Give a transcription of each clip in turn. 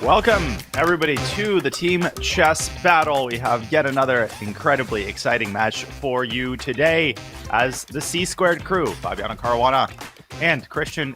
Welcome, everybody, to the Team Chess Battle. We have yet another incredibly exciting match for you today as the C-Squared crew, Fabiano Caruana and Cristian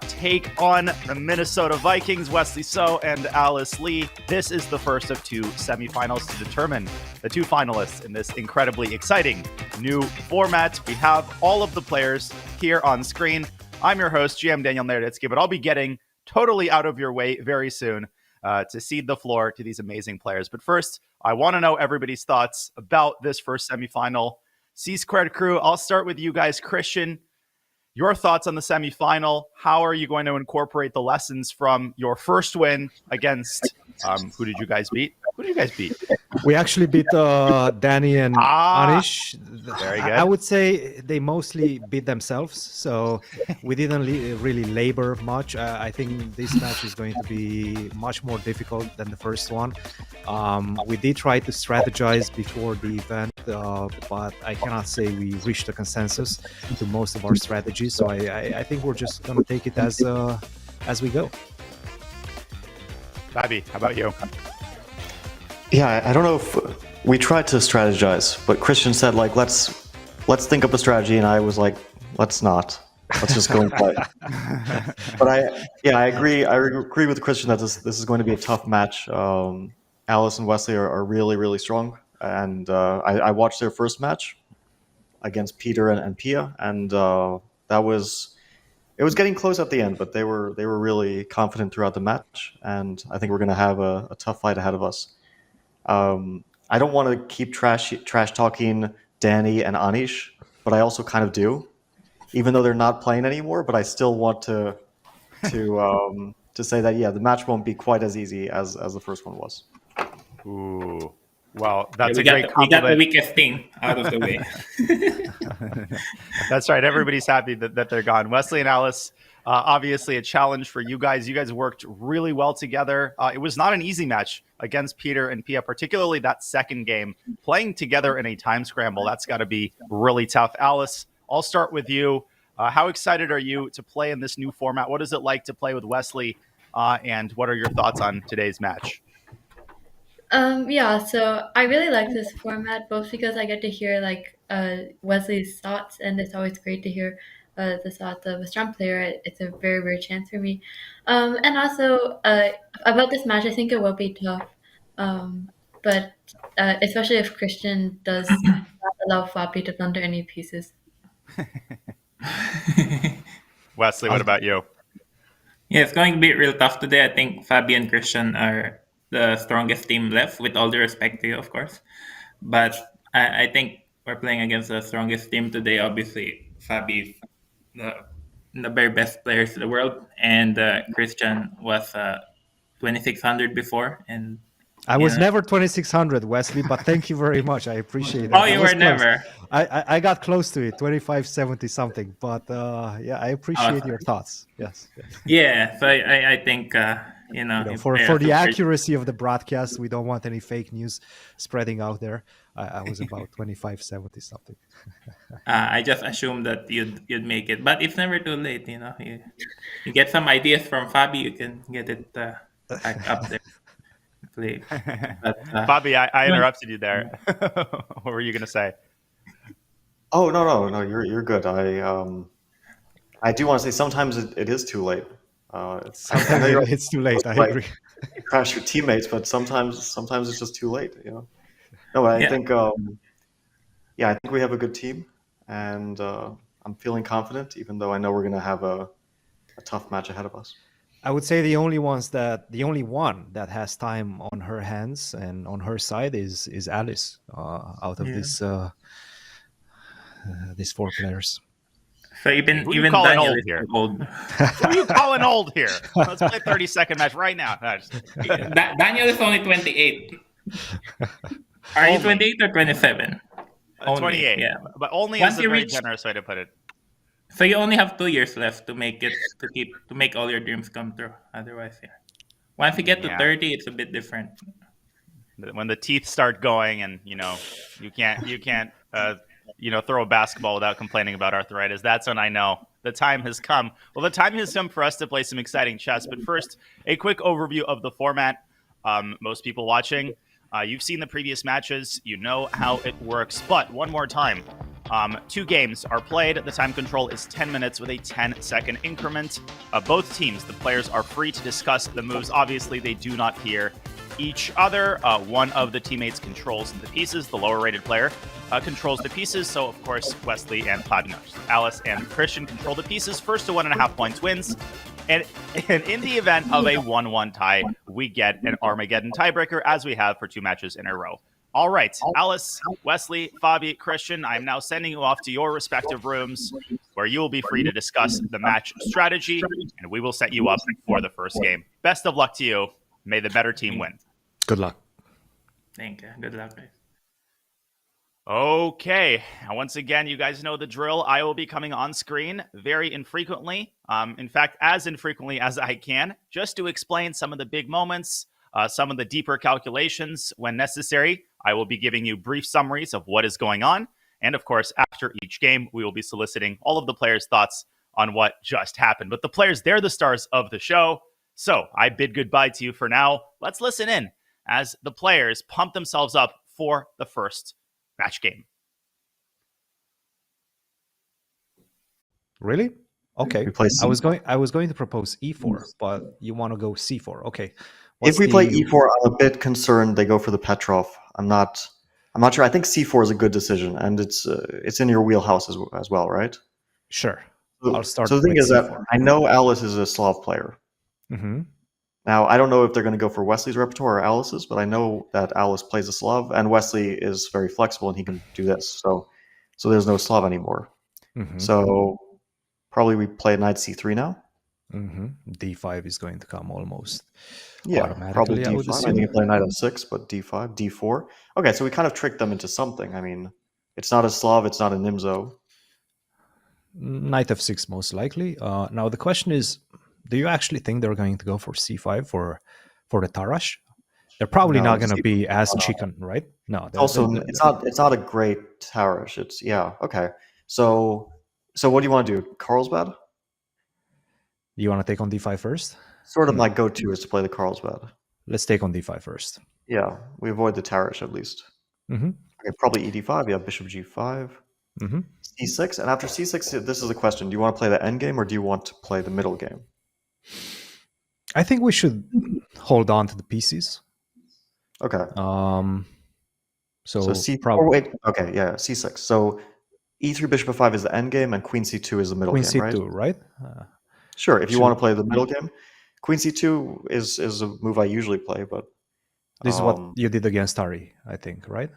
take on the Minnesota Vikings, Wesley So and Alice Lee. This is the first of two semifinals to determine the two finalists in this incredibly exciting new format. We have all of the players here on screen. I'm your host, GM Daniel Naroditsky, but I'll be getting totally out of your way very soon to cede the floor to these amazing players. But first, I want to know everybody's thoughts about this first semifinal. C-Squared crew, I'll start with you guys. Cristian, your thoughts on the semifinal. How are you going to incorporate the lessons from your first win against, who did you guys beat? Who did you guys beat? We actually beat Danny and Anish. Very good. I would say they mostly beat themselves, so we didn't really labor much. I think this match is going to be much more difficult than the first one. We did try to strategize before the event, but I cannot say we reached a consensus to most of our strategies, so I think we're just going to take it as we go. Fabi, how about you? Yeah, I don't know if we tried to strategize, but Cristian said, like, let's think up a strategy, and I was like, let's not. Let's just go and play. But I agree. I agree with Cristian that this is going to be a tough match. Alice and Wesley are really, really strong, and I watched their first match against Peter and Pia, and it was getting close at the end, but they were really confident throughout the match, and I think we're going to have a tough fight ahead of us. I don't want to keep trash talking Danny and Anish, but I also kind of do, even though they're not playing anymore. But I still want to say that the match won't be quite as easy as the first one was. Ooh, well, that's a great compliment. We got the weakest thing out of the way. That's right. Everybody's happy that they're gone. Wesley and Alice. Obviously a challenge for you guys. You guys worked really well together. It was not an easy match against Peter and Pia, particularly that second game. Playing together in a time scramble, that's got to be really tough. Alice, I'll start with you. How excited are you to play in this new format? What is it like to play with Wesley? And what are your thoughts on today's match? So I really like this format, both because I get to hear Wesley's thoughts, and it's always great to hear the thoughts of a strong player. It's a very rare chance for me. And also about this match, I think it will be tough. But especially if Cristian does not allow Fabi to blunder any pieces. Wesley, what about you? Yeah, it's going to be real tough today. I think Fabi and Cristian are the strongest team left, with all due respect to you, of course. But I think we're playing against the strongest team today. Obviously, Fabi, the very best players in the world, and Cristian was 2600 before, and I was never 2600, Wesley, but thank you very much. I appreciate it. Oh, you were never. I got close to it, 2570 something, but I appreciate your thoughts. Yes. Yeah, so I think for the accuracy of the broadcast, we don't want any fake news spreading out there. I was about 2570 something. I just assumed that you'd make it, but it's never too late. You get some ideas from Fabi, you can get it back up there. Play. But, Fabi, I interrupted you there. What were you going to say? Oh no, you're good. I do want to say sometimes it is too late. It's too late. I agree. Crash your teammates, but sometimes it's just too late. No, I think I think we have a good team, and I'm feeling confident, even though I know we're going to have a tough match ahead of us. I would say the only one that has time on her hands and on her side is Alice out of these four players. So even Daniel old is here. Old. Who are you calling old here? Let's play a 30-second match right now. Daniel is only 28. Are you 28 or 27? 28. Yeah, but only Once is a very generous way to put it. So you only have 2 years left to make all your dreams come true. Otherwise, once you get to 30, it's a bit different. When the teeth start going, and you can't throw a basketball without complaining about arthritis. That's when I know the time has come. Well, the time has come for us to play some exciting chess. But first, a quick overview of the format. Most people watching, you've seen the previous matches. You know how it works. But one more time. 2 games are played. The time control is 10 minutes with a 10-second increment. Both teams, the players are free to discuss the moves. Obviously, they do not hear each other. One of the teammates controls the pieces. The lower-rated player controls the pieces. So, of course, Wesley and Alice and Cristian control the pieces. First to 1.5 points wins. And in the event of a 1-1 tie, we get an Armageddon tiebreaker, as we have for 2 matches in a row. All right, Alice, Wesley, Fabi, Cristian, I'm now sending you off to your respective rooms where you will be free to discuss the match strategy, and we will set you up for the first game. Best of luck to you. May the better team win. Good luck. Thank you. Good luck, guys. Okay, once again, you guys know the drill. I will be coming on screen very infrequently. In fact, as infrequently as I can, just to explain some of the big moments, some of the deeper calculations when necessary. I will be giving you brief summaries of what is going on. And of course, after each game, we will be soliciting all of the players' thoughts on what just happened. But the players, they're the stars of the show. So I bid goodbye to you for now. Let's listen in as the players pump themselves up for the first match game. Really? Okay. We play I was going to propose e4, but you want to go c4. Okay. If we play e4, I'm a bit concerned they go for the Petrov. I'm not sure. I think c4 is a good decision, and it's in your wheelhouse as well, right? Sure. So, I'll start. So the thing with is c4. that I know Alice is a Slav player. Mm-hmm. Now, I don't know if they're going to go for Wesley's repertoire or Alice's, but I know that Alice plays a Slav, and Wesley is very flexible, and he can do this. So there's no Slav anymore. Mm-hmm. So probably we play knight c3 now. Mm-hmm. d5 is going to come almost Yeah, probably automatically. d5. I think you play knight f6, but d5, d4. Okay, so we kind of tricked them into something. I mean, it's not a Slav, it's not a Nimzo. Knight f6 most likely. Now the question is, do you actually think they're going to go for c5 for the Tarash? They're probably No, not going to c5 be as chicken, right? No. It's not a great Tarish. It's okay. So what do you want to do? Carlsbad? You want to take on d5 first? Sort of my go-to is to play the Carlsbad. Let's take on d5 first. Yeah, we avoid the Tarish at least. Mm-hmm. Okay, probably ed5. Yeah, bishop g5. Mm-hmm. c6, and after c6, this is the question: do you want to play the endgame or do you want to play the middle game? I think we should hold on to the pieces. Okay. So c4. Wait. Okay. Yeah. c6. So e3 bishop f5 is the endgame, and queen c2 is the middle Queen game, c2, right? Sure. If you want to play the middle game, queen c2 is a move I usually play, but this is what you did against Tari, I think, right?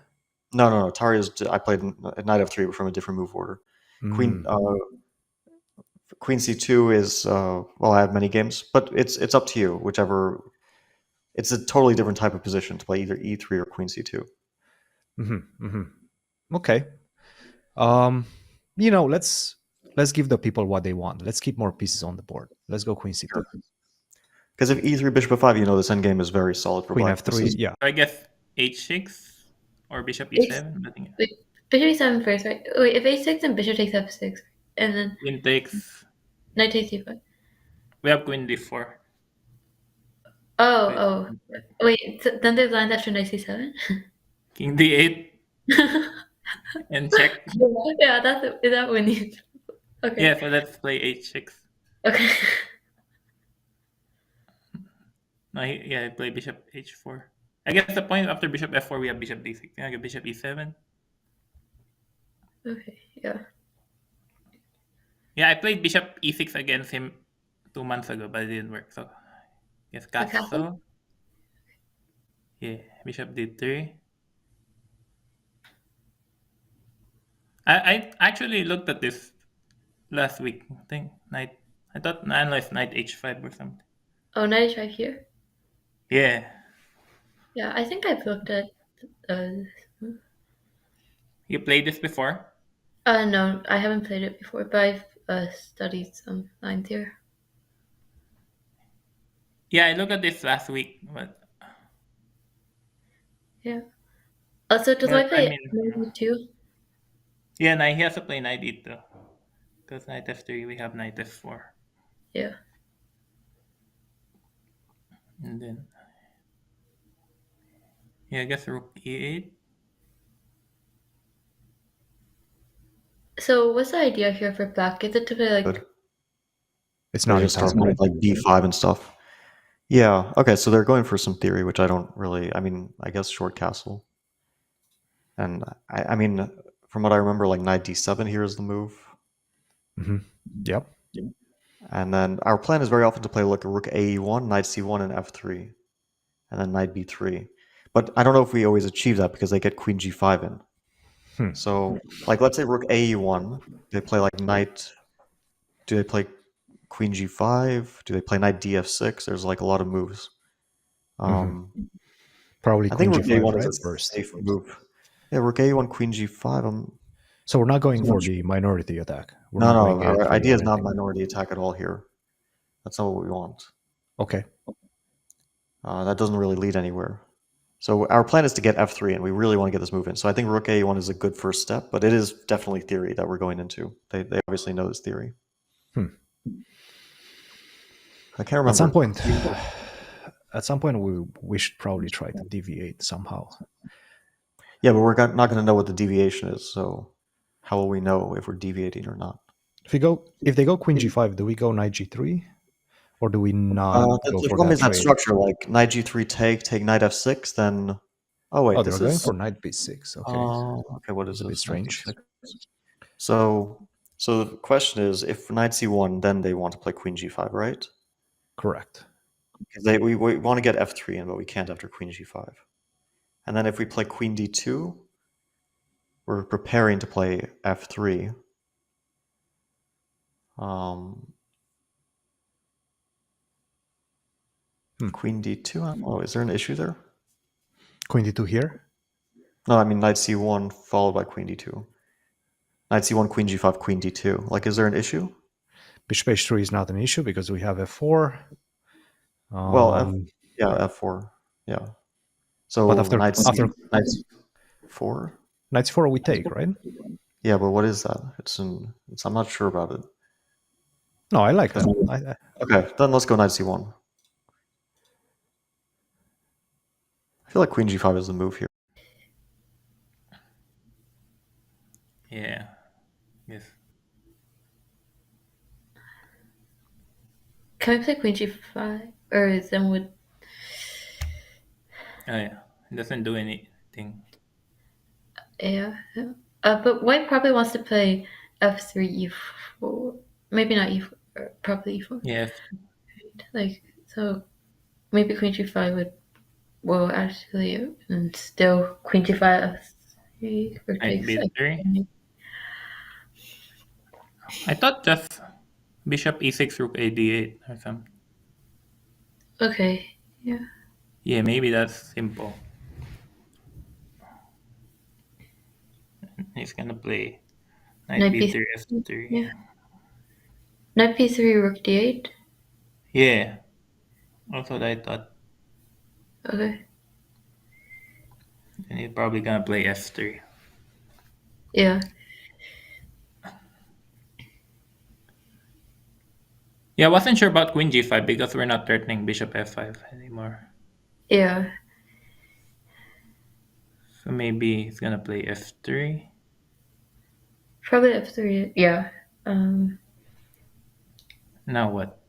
No. Tari is I played knight f3 from a different move order. Queen c2 is I have many games, but it's up to you. Whichever. It's a totally different type of position to play either e3 or queen c2. Mm-hmm. Mm-hmm. Okay. Let's give the people what they want. Let's keep more pieces on the board. Let's go queen c2. Sure. Because if e3 bishop f5, this endgame is very solid for queen black. f3. Yeah. I guess h6 or bishop e7. Wait, bishop e7 first, right? Wait, if h6 then bishop takes f6, and then Queen takes. knight takes c5. We have queen d4. Oh. Wait, so then there's lines after knight c7? King d8 and check. Yeah, is that when you... Okay. Yeah, so let's play h6. Okay. No, I play bishop h4. I guess the point after bishop f4, we have bishop d6. I get bishop e7. Okay, yeah. Yeah, I played bishop e6 against him 2 months ago, but it didn't work. So, yes, castle. Yeah, bishop d3. I actually looked at this last week. I thought I analyzed knight h5 or something. Oh, knight h5 here? Yeah. Yeah, I think I've looked at... You played this before? No, I haven't played it before, but I've studied some lines here. Yeah, I looked at this last week, but... Yeah. Also, does I play knight e2? Yeah, he has to play knight e2. Because knight f3, we have knight f4. Yeah. And then, yeah, I guess rook e8. So what's the idea here for black? Is it to play like Good. It's They not just start attackable. playing like b5 and stuff. Yeah. Okay. So they're going for some theory, which I don't really. I mean, I guess short castle. And I mean, from what I remember, like knight d7 here is the move. Yep. And then our plan is very often to play like a rook ae1, knight c1, and f3, and then knight b3. But I don't know if we always achieve that because they get queen g5 in. So, like, let's say rook ae1, they play like knight. Do they play queen g5? Do they play knight df6? There's like a lot of moves. Probably I queen think rook g5, a1 right? is a First. safe move. Yeah, rook a1, queen g5. So we're not going I'm for not the minority attack. We're No, not no, going our for the idea is all-in not thing. minority attack at all here. That's not what we want. Okay. That doesn't really lead anywhere. So our plan is to get f3, and we really want to get this move in. So I think rook a1 is a good first step, but it is definitely theory that we're going into. They obviously know this theory. I can't remember. At some point, we should probably try to deviate somehow. Yeah, but we're not going to know what the deviation is. So how will we know if we're deviating or not? If they go queen g5, do we go knight g3, or do we not go The for problem that is that trade? structure, like knight g3 take knight f6, then. Oh wait, Oh, this they're going is. for knight b6. Okay, Okay, what is it's a bit this? strange. So the question is, if knight c1, then they want to play queen g5, right? Correct. Because we want to get f3 in, but we can't after queen g5. And then if we play queen d2, we're preparing to play f3. Queen d2. Oh, is there an issue there? Queen d2 here. No, I mean knight c1 followed by queen d2. Knight c1, queen g5, queen d2. Like, is there an issue? Bishop h3 is not an issue because we have f4. Well, f4. Yeah. So But after knight c4. knight c4 we take, right? Yeah, but what is that? I'm not sure about it. No, I like that. Okay, then let's go knight c1. I feel like queen g5 is the move here. Yeah. Yes. can we play queen g5? Or then would Oh, yeah. It doesn't do anything. yeah. But white probably wants to play f3 e4. Maybe not e4, probably e4. Yes. Like so maybe queen g5 would actually and still queen g5 f3 or Knight takes b3. I thought just bishop e6, rook a d8 or something. Okay. Yeah. Yeah, maybe that's simple. He's gonna play knight b3, f3. Yeah. Knight b3, rook d8. Yeah. Also, I thought. Okay. And he's probably gonna play f3. Yeah. Yeah, I wasn't sure about queen g5 because we're not threatening bishop f5 anymore. Yeah. So maybe he's gonna play f3. Probably f3. Yeah. Now what?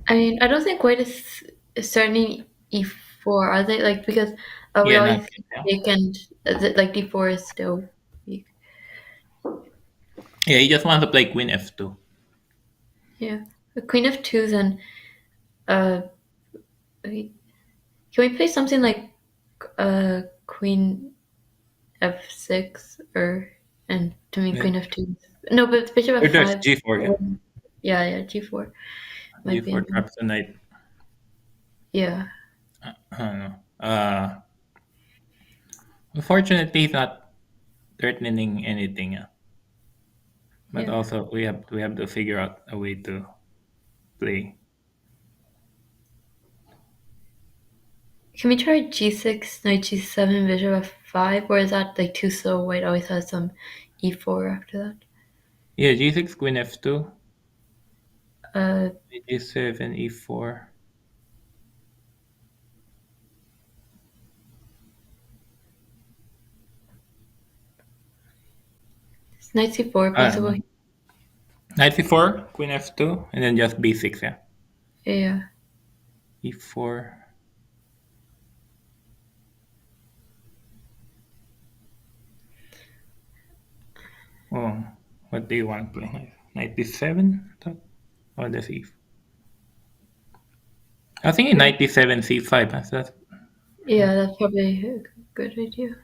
I mean, I don't think white is starting e4, are they? Like because we Yeah, always not yet, take and like d4 is still weak. yeah, he just wants to play queen f2. Yeah. The queen f2, then wait, can we play something like queen f6 or and to me Yeah. queen f2? No, but bishop Or there's f5. g4, Yeah, yeah, g4 might be. g4 traps the knight. Yeah. I don't know. Unfortunately, he's not threatening anything. But Yeah. also we have to figure out a way to play. Can we try g6, knight g7, bishop f5, or is that like too slow? White always has some e4 after that. Yeah, g6, queen f2, Uh, g7, e4. is knight c4 possible? Knight c4, queen f2, and then just b6, yeah. Yeah. e4. Oh, what do you want to play? Knight d7? Or the c4? I think in knight d7, c5. That's Yeah, that's probably a good idea.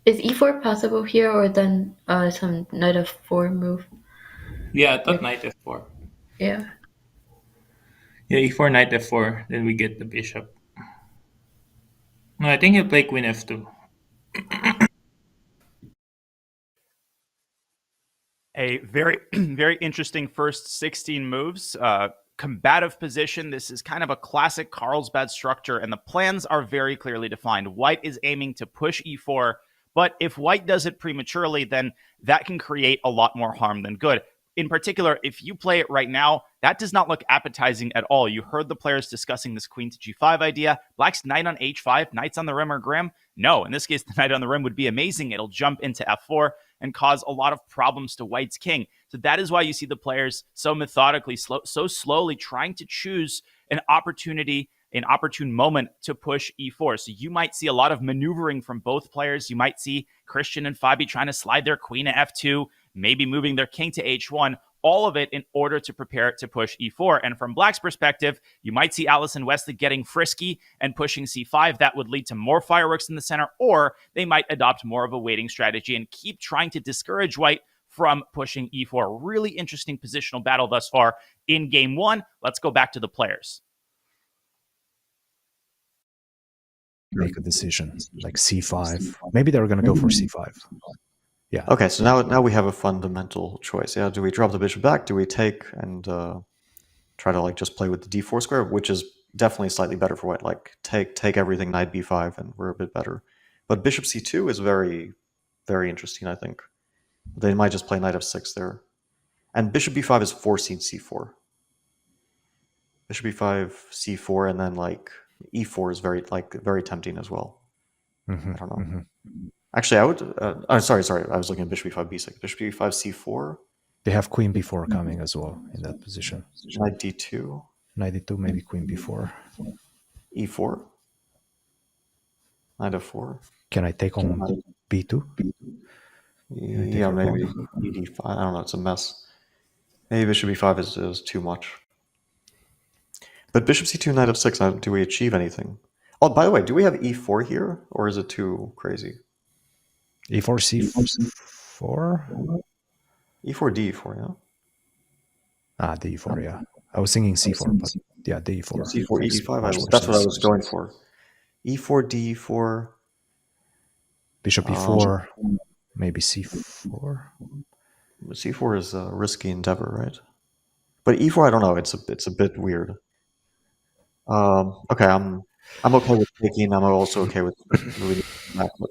Is e4 possible here, or then some knight f4 move? yeah, I thought knight f4. Yeah. Yeah, e4, knight f4. Then we get the bishop. No, I think he'll play queen f2. A very, very interesting first 16 moves. Combative position. This is kind of a classic Carlsbad structure, and the plans are very clearly defined. White is aiming to push e4, but if White does it prematurely, then that can create a lot more harm than good. In particular, if you play it right now, that does not look appetizing at all. You heard the players discussing this queen to g5 idea. Black's knight on h5, knights on the rim are grim. No, in this case, the knight on the rim would be amazing. It'll jump into f4 and cause a lot of problems to White's king. So that is why you see the players so methodically, so slowly trying to choose an opportunity, an opportune moment to push e4. So you might see a lot of maneuvering from both players. You might see Cristian and Fabi trying to slide their queen to f2, maybe moving their king to h1, all of it in order to prepare to push e4. And from Black's perspective, you might see Alice and Wesley getting frisky and pushing c5. That would lead to more fireworks in the center, or they might adopt more of a waiting strategy and keep trying to discourage White from pushing e4. Really interesting positional battle thus far in game one. Let's go back to the players. Make a decision like c5. Maybe they're going to go for c5. Yeah. Okay, so now we have a fundamental choice. Yeah, do we drop the bishop back? Do we take and try to like just play with the d4 square, which is definitely slightly better for White. Like take everything, knight b5, and we're a bit better. But bishop c2 is very, very interesting. I think they might just play knight f6 there, and bishop b5 is forcing c4. Bishop b5, c4, and then like e4 is very tempting as well. Mm-hmm. I don't know. Mm-hmm. Actually, I would. Sorry. I was looking at bishop b5, b6. Bishop b5, c4. They have queen b4 coming as well in that position. Knight d2. Knight d2, maybe queen b4. e4. Knight f4. Can I take on b2? Yeah, maybe d5. I don't know. It's a mess. Maybe bishop b5 is too much. But bishop c2, knight f6. Do we achieve anything? Oh, by the way, do we have e4 here, or is it too crazy? e4, c4? e4, d4, yeah? Ah, d4, yeah. I was thinking c4, but yeah, d4. c4, e5, that's what I was going for. e4, d4. Bishop e4, maybe c4. c4 is a risky endeavor, right? But e4, I don't know. It's a bit weird. Okay, I'm okay with taking. I'm also okay with moving back. But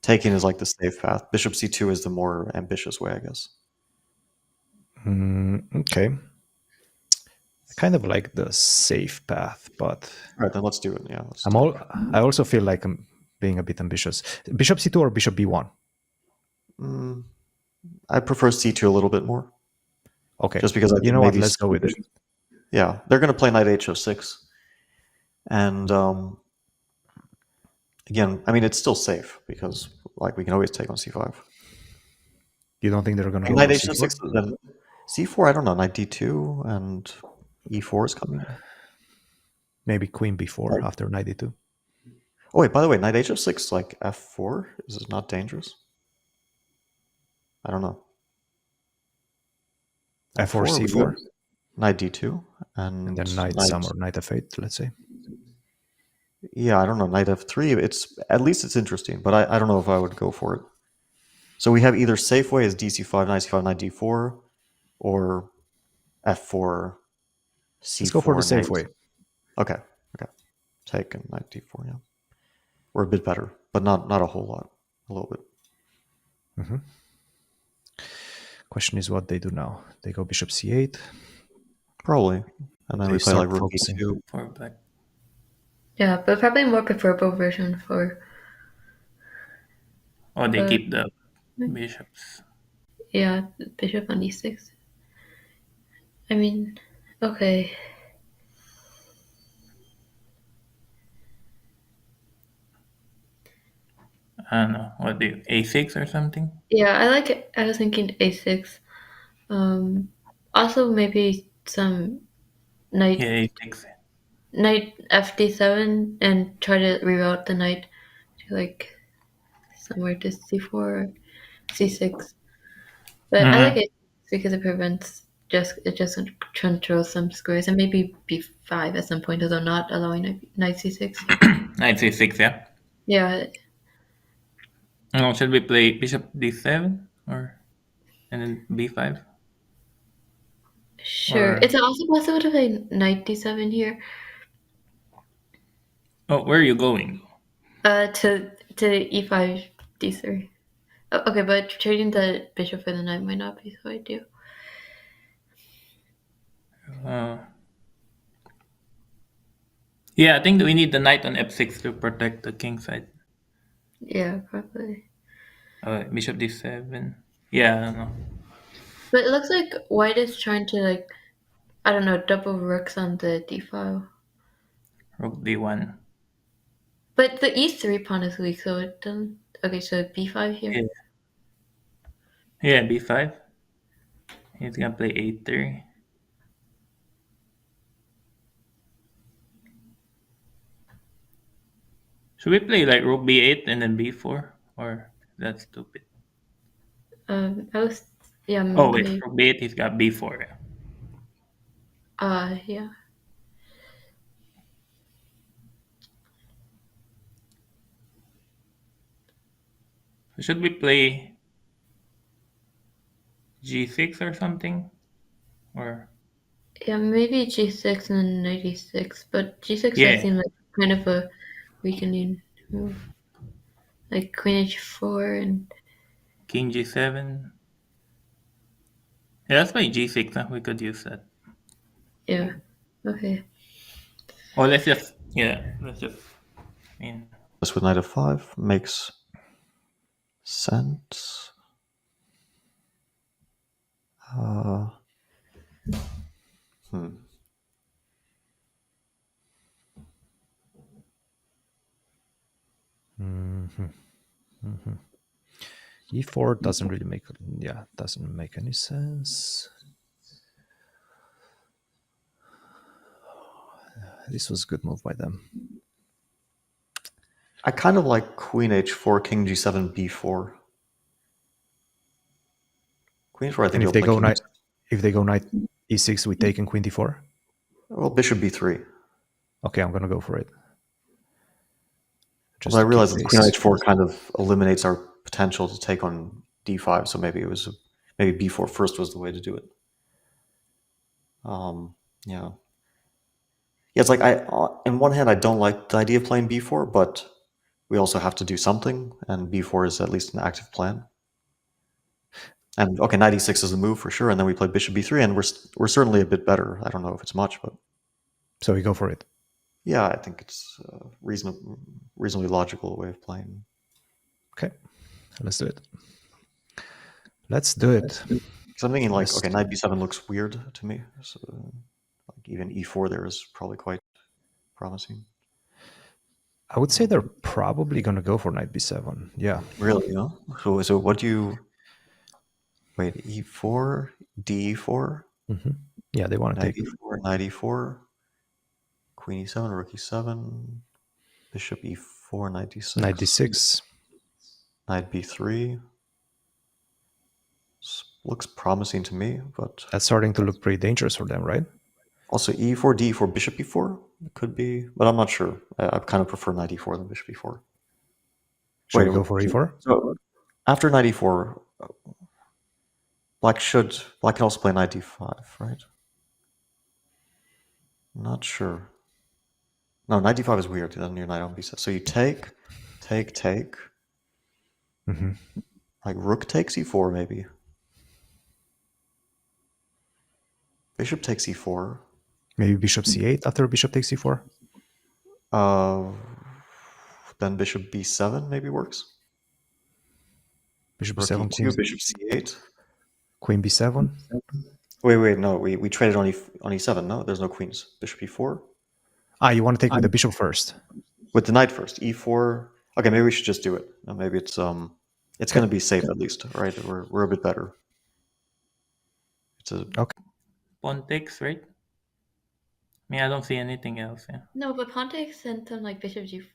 taking is like the safe path. Bishop c2 is the more ambitious way, I guess. Okay. I kind of like the safe path, but all right, then let's do it. Yeah, I also feel like I'm being a bit ambitious. Bishop c2 or bishop b1? I prefer c2 a little bit more. Okay, just because you know what? Let's go with it. Yeah, they're going to play knight h6, and again, I mean it's still safe because like we can always take on c5. You don't think they're going to go knight h6? Then c4? I don't know. Knight d2 and e4 is coming. Maybe queen b4 after knight d2. Oh wait, by the way, knight h6 like f4 is it not dangerous? I don't know. f4 c4. Knight d2 and then knight some or knight f8, let's say. Yeah, I don't know. Knight f3. At least it's interesting, but I don't know if I would go for it. So we have either safe way as dc5, knight c5, knight d4, or f4, c4. Let's go for the safe way. Okay. Take and knight d4. Yeah, we're a bit better, but not a whole lot. A little bit. Question is what they do now. They go bishop c8. Probably, and then They we play like start rook focusing. e2. For black. Yeah, but probably more preferable version for Oh, they But- keep the bishops. bishop on e6. I mean, okay. I don't know. What do you, a6 or something? Yeah, I like it. I was thinking a6. Also maybe some knight Yeah, a6. knight fd7 and try to reroute the knight to like somewhere to c4 or c6. But I like it because it prevents it just controls some squares and maybe b5 at some point, although not allowing knight c6. Knight c6, yeah. Yeah, Oh, should we play bishop d7 or and then b5? sure. Or- It's also possible to play knight d7 here. Oh, where are you going? To e5 d3. Oh, okay, but trading the bishop for the knight might not be so ideal. Yeah, I think we need the knight on f6 to protect the king side. Yeah, probably. Bishop d7. Yeah, I don't know. But it looks like white is trying to like, I don't know, double rooks on the d file. Rook d1. But the e3 pawn is weak, so it doesn't. Okay, so b5 here. Yeah. Yeah, b5. He's gonna play a3. Should we play like rook b8 and then b4? Or that's stupid. I was, yeah. Oh wait, Maybe, rook b8, he's got b4. Yeah. yeah. So should we play g6 or something? Or Yeah, maybe g6 and then knight e6, but g6 Yeah. does seem like kind of a weakening move. Like queen h4 and king g7. Yeah, let's play g6. Huh? We could use that. yeah. Okay. Or let's just I mean, This with knight f5 makes sense. E4 doesn't really make doesn't make any sense. This was a good move by them. I kind of like queen h4, king g7, b4. Queen h4, I think And you'll if they play go king knight, if they go knight e6, we take in queen d4. well, bishop b3. Okay, I'm gonna go for it. Just Well, I to realize keep that queen pace. h4 kind of eliminates our potential to take on d5, so maybe b4 first was the way to do it. Yeah. Yeah, it's like in one hand, I don't like the idea of playing b4, but we also have to do something, and b4 is at least an active plan. And okay, knight e6 is the move for sure, and then we play bishop b3, and we're certainly a bit better. I don't know if it's much, but So we go for it. yeah, I think it's a reasonably logical way of playing. Okay, let's do it. Let's do it. Because I'm thinking like, Yes. okay, knight b7 looks weird to me. So, like even e4 there is probably quite promising. I would say they're probably gonna go for knight b7. Yeah. Really, yeah. So what do you wait? E4, d4, Yeah, they want to knight take. e4, knight e4, queen e7, rook e7, bishop e4, knight d6, Knight d6. knight b3. Looks promising to me, but That's starting to look pretty dangerous for them, right? also e4, d4, bishop e4 could be, but I'm not sure. I kind of prefer knight e4 than bishop e4. Should we Wait, go for e4? So, After knight e4, black can also play knight d5, right? I'm not sure. No, knight d5 is weird. Then your knight on b6. So you take. Hmm. Like rook takes e4 maybe. Bishop takes e4. Maybe bishop c8 after bishop takes c4. Then bishop b7 maybe works. Bishop Rook b7, e2, bishop c8. queen b7. Wait, no, we traded on e7. No, there's no queens. Bishop e4. You want to take with the bishop first. With the knight first. e4. Okay, maybe we should just do it. Maybe it's going to be safe at least, right? We're a bit better. It's a Okay. Pawn takes, right? I mean, I don't see anything else. Yeah. No, but pawn takes sent them like bishop g4.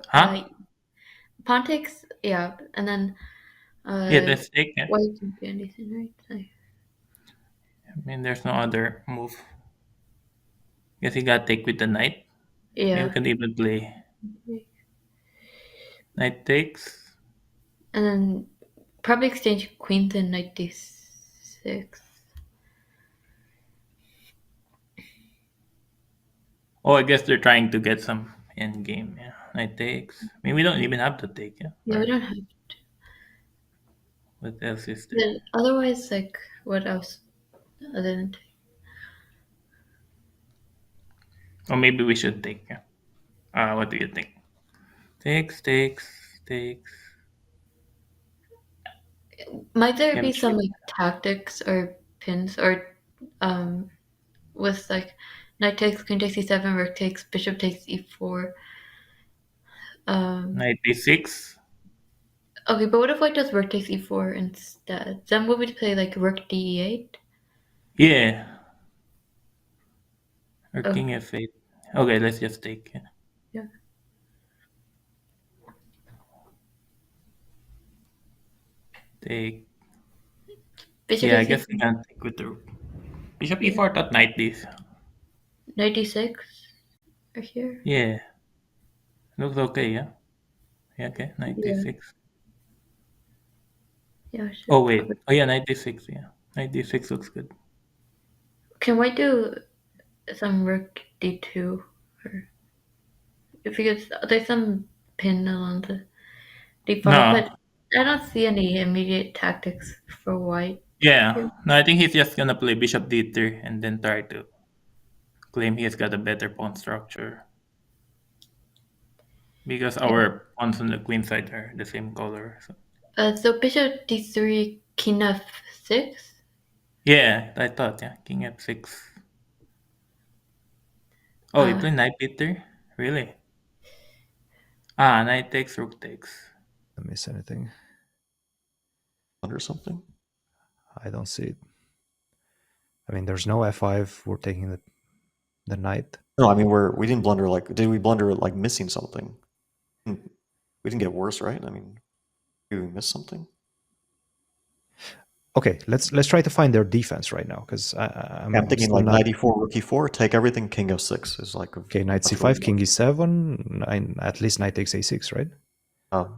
Huh? Pawn takes, yeah, and then Yeah, that's take. Yeah. white can do anything, right? I mean, there's no other move. Guess you gotta take with the knight. Maybe Yeah. you can even play knight takes. And then probably exchange queen to knight d6. Oh, I guess they're trying to get some endgame. Yeah, knight takes. I mean, we don't even have to take. Yeah. Yeah, we don't have to. What else is there? Then otherwise, like, what else other than take? Or maybe we should take. Yeah. What do you think? Takes. Might there be Chemistry. some like tactics or pins or with like knight takes, queen takes e7, rook takes, bishop takes e4. Knight d6. Okay, but what if white does rook takes e4 instead? Then would we play like rook d8? Yeah. Or Oh, king f8. Okay, let's just take. Yeah. yeah. Take. Bishop Yeah, I takes guess we can take with the rook. Bishop e4 thought knight d. knight d6 right here. Yeah. Looks okay, yeah? Yeah, okay. Knight Yeah, d6. yeah. Should Oh, wait. probably. Oh, yeah, knight d6, yeah. Knight d6 looks good. Can white do some rook d2? Or because there's some pin along the d5, No. but I don't see any immediate tactics for white Yeah. here. No, I think he's just gonna play bishop d3 and then try to claim he's got a better pawn structure. Because Yeah. our pawns on the queen side are the same color. So. So bishop d3, king f6. Yeah, I thought, yeah. King f6. Oh, you Uh, play knight d3? Really? Ah, knight takes, rook takes. Don't miss anything. under something. I don't see it. I mean, there's no f5. We're taking the knight. No, I mean we didn't blunder. Like, did we blunder like missing something? We didn't get worse, right? I mean, did we miss something? Okay, let's try to find their defense right now because I'm thinking still like not. knight e4, rook e4, take everything, king f6 is like Okay, knight that's c5, really king e7, at least knight takes a6, right?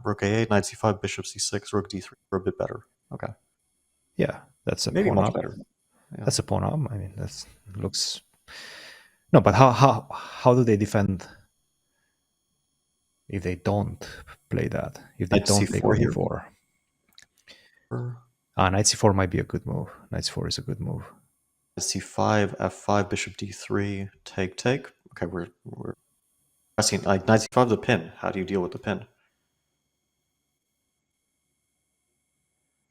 rook a8, knight c5, bishop c6, rook d3. We're a bit better. Okay, Yeah, that's a maybe pawn much up. better. Yeah. That's a pawn up. I mean, that looks. No, but how do they defend if they don't play that? If they Knight don't take c4 on here. e4? Knight c4 might be a good move. Knight c4 is a good move. c5, f5, bishop d3, take. Okay, we're pressing like knight c5, the pin. How do you deal with the pin?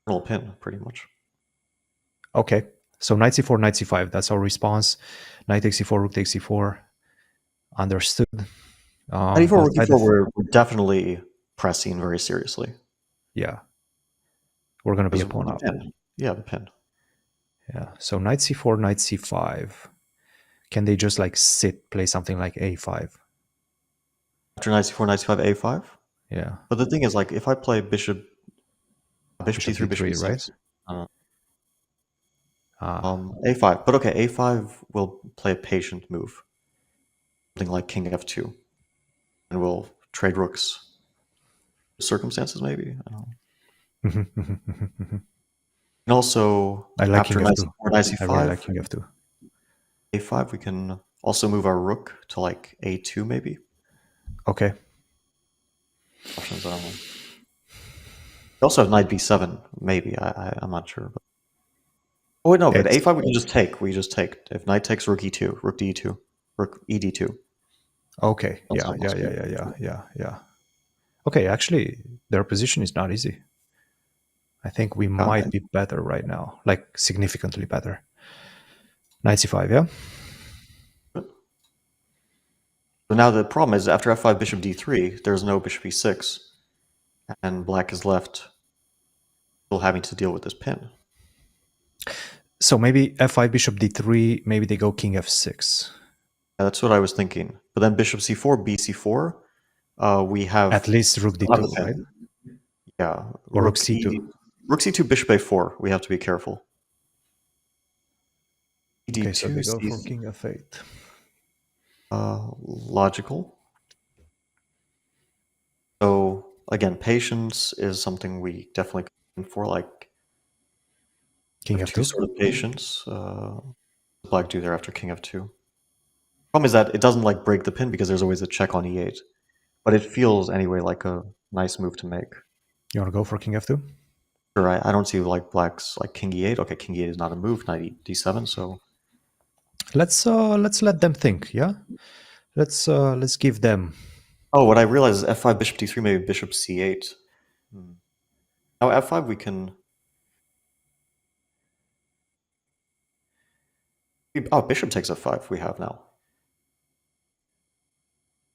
Little pin, pretty much. Okay, so knight c4, knight c5. That's our response. Knight takes c4, rook takes c4. Understood. Knight e4, rook e4, we're definitely pressing very seriously. Yeah, we're gonna be a Because pawn the up. pin. Yeah, the pin. Yeah. So knight c4, knight c5. Can they just like play something like a5? After knight c4, knight c5, a5. Yeah. But the thing is, like, if I play bishop d3, bishop d3, e6, right? a5. But okay, a5 will play a patient move, something like king f2, and we'll trade rooks. circumstances, maybe. I don't know. And also, I like after king knight f2. c4, knight I really c5, like king f2. a5, we can also move our rook to like a2, maybe. Okay. Options, I don't know. We also have knight b7, maybe. I'm not sure. But... Oh wait, no, but It's a5 we can just take. We just take. If knight takes rook e2, rook d2, rook ed2. okay. That's Yeah, not yeah, possible. yeah. Okay, actually, their position is not easy. I think we might be better right now, like significantly better. Knight c5, yeah? So now the problem is after f5, bishop d3, there's no bishop e6, and black is left still having to deal with this pin. So maybe f5, bishop d3, maybe they go king f6. Yeah, that's what I was thinking. But then bishop c4, bc4, we have At least rook another d2, pin. right? Yeah, Or rook c2. Rook c2, bishop a4. We have to be careful. Okay, so they d2, go for c3. king f8. Logical. So again, patience is something we definitely can for. Like King two f2? sort of patience. Black do there after king f2. Problem is that it doesn't like break the pin because there's always a check on e8, but it feels anyway like a nice move to make. You want to go for king f2? Sure, I don't see like black's like king e8. Okay, king e8 is not a move. Knight d7. So Let's let them think, yeah? Let's give them. oh, what I realized is f5, bishop d3, maybe bishop c8. Now f5 we can. Oh, bishop takes f5. We have now.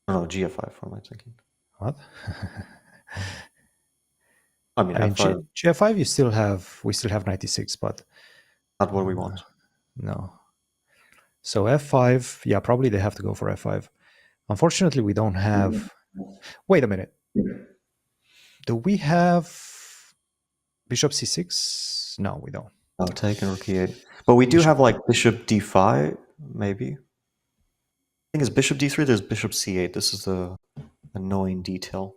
No, gf5. What am I thinking? What? I mean, I mean, f5. gf5 we still have 96, but Not what we want. no. So f5, yeah, probably they have to go for f5. Unfortunately, we don't have. Wait a minute. Do we have bishop c6? No, we don't. No, take and rook e8. But we do have like bishop d5, maybe. Thing is, bishop d3, there's bishop c8. This is the annoying detail.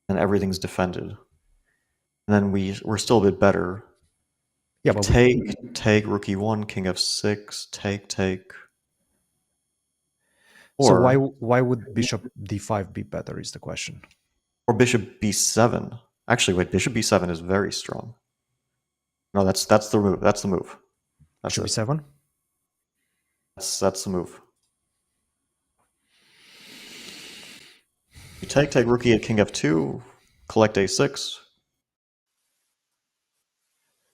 And everything's defended. And then we're still a bit better. Yeah, but take, rook e1, king f6, take. so Or, why would bishop d5 be better is the question. or bishop b7. Actually, wait, bishop b7 is very strong. No, that's the move. That's the move. That's Bishop it. b7? That's the move. You take, rook e8, king f2, collect a6.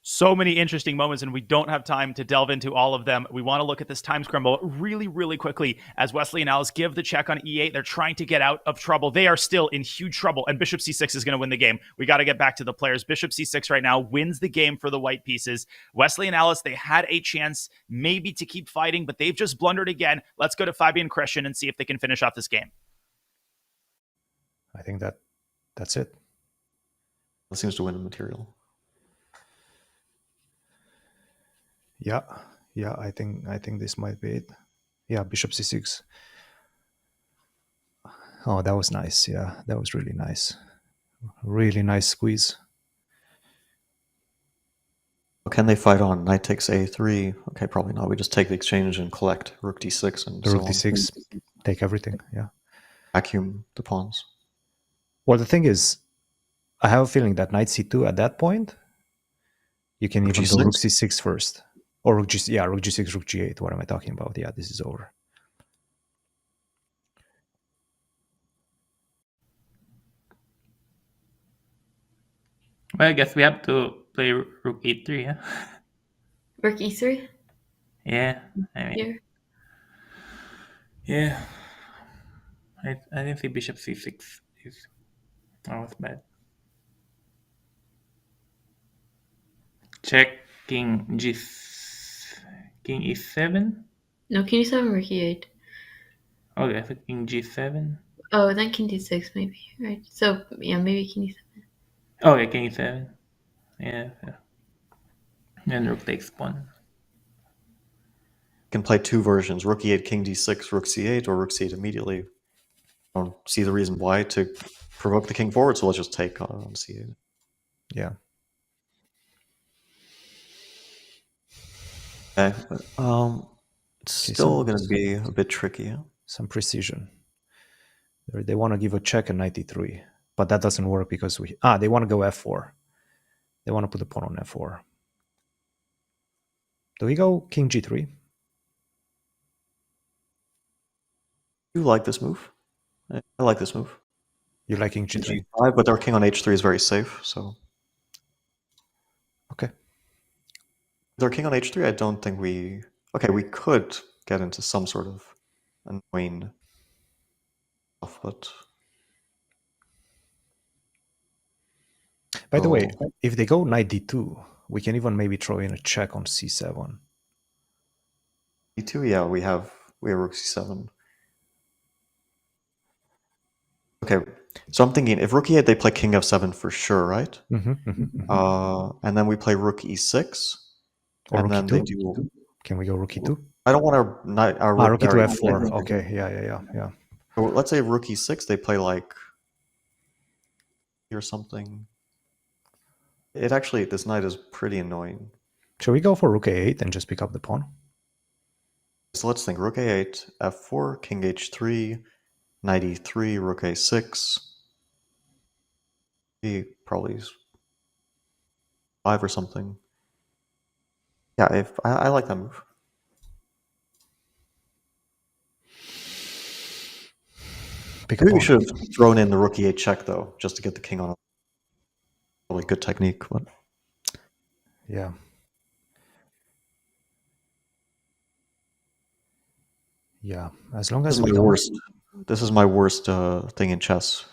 So many interesting moments, and we don't have time to delve into all of them. We want to look at this time scramble really, really quickly as Wesley and Alice give the check on e8. They're trying to get out of trouble. They are still in huge trouble, and bishop c6 is going to win the game. We got to get back to the players. Bishop c6 right now wins the game for the white pieces. Wesley and Alice, they had a chance maybe to keep fighting, but they've just blundered again. Let's go to Fabian Cristian and see if they can finish off this game. I think that's it. That seems to win the material. Yeah, I think this might be it. Yeah, bishop c6. Oh, that was nice. Yeah, that was really nice. Really nice squeeze. Can they fight on? Knight takes a3. Okay, probably not. We just take the exchange and collect rook d6 and Rook so on. d6, take everything. Yeah. Vacuum the pawns. Well, the thing is, I have a feeling that knight c2 at that point, you can Rook even G6? go rook c6 first. Or rook g6, rook g8. What am I talking about? Yeah, this is over. Well, I guess we have to play rook e3, yeah? Rook e3 Yeah, I mean, here. yeah. I didn't see bishop c6. That was bad. Check king e7. No, king e7, rook e8. Okay, so king g7. Oh, then king d6 maybe, right? So yeah, maybe king e7. Okay, king e7. Yeah. And rook takes pawn. Can play two versions: rook e8, king d6, rook c8, or rook c8 immediately. don't see the reason why to provoke the king forward, so let's just take on c8. Yeah. Okay. It's still going to be a bit tricky. Huh? Some precision. They want to give a check at 93, but that doesn't work because they want to go f4. They want to put the pawn on f4. Do we go king g3? You like this move? I like this move. You like king g3? G5, but our king on h3 is very safe, so... Okay. With our king on h3, I don't think we... Okay, we could get into some sort of annoying stuff, but... By the way, if they go knight d2, we can even maybe throw in a check on c7. d2, yeah, we have rook c7. Okay, so I'm thinking if rook e8, they play king f7 for sure, right? And then we play rook e6, or and rook then e2? they do. Can we go rook e2? I don't want our rook e2 f4. Okay, yeah. So let's say rook e6, they play like or something. It actually, this knight is pretty annoying. Shall we go for rook a8 and just pick up the pawn? So let's think: rook a8, f4, king h3, knight e3, rook a6. Probably 5 or something. Yeah, if I like that move. Maybe we should have thrown in the rook e8 check though, just to get the king on. Probably good technique, but yeah. Yeah, as long as this is my worst thing in chess,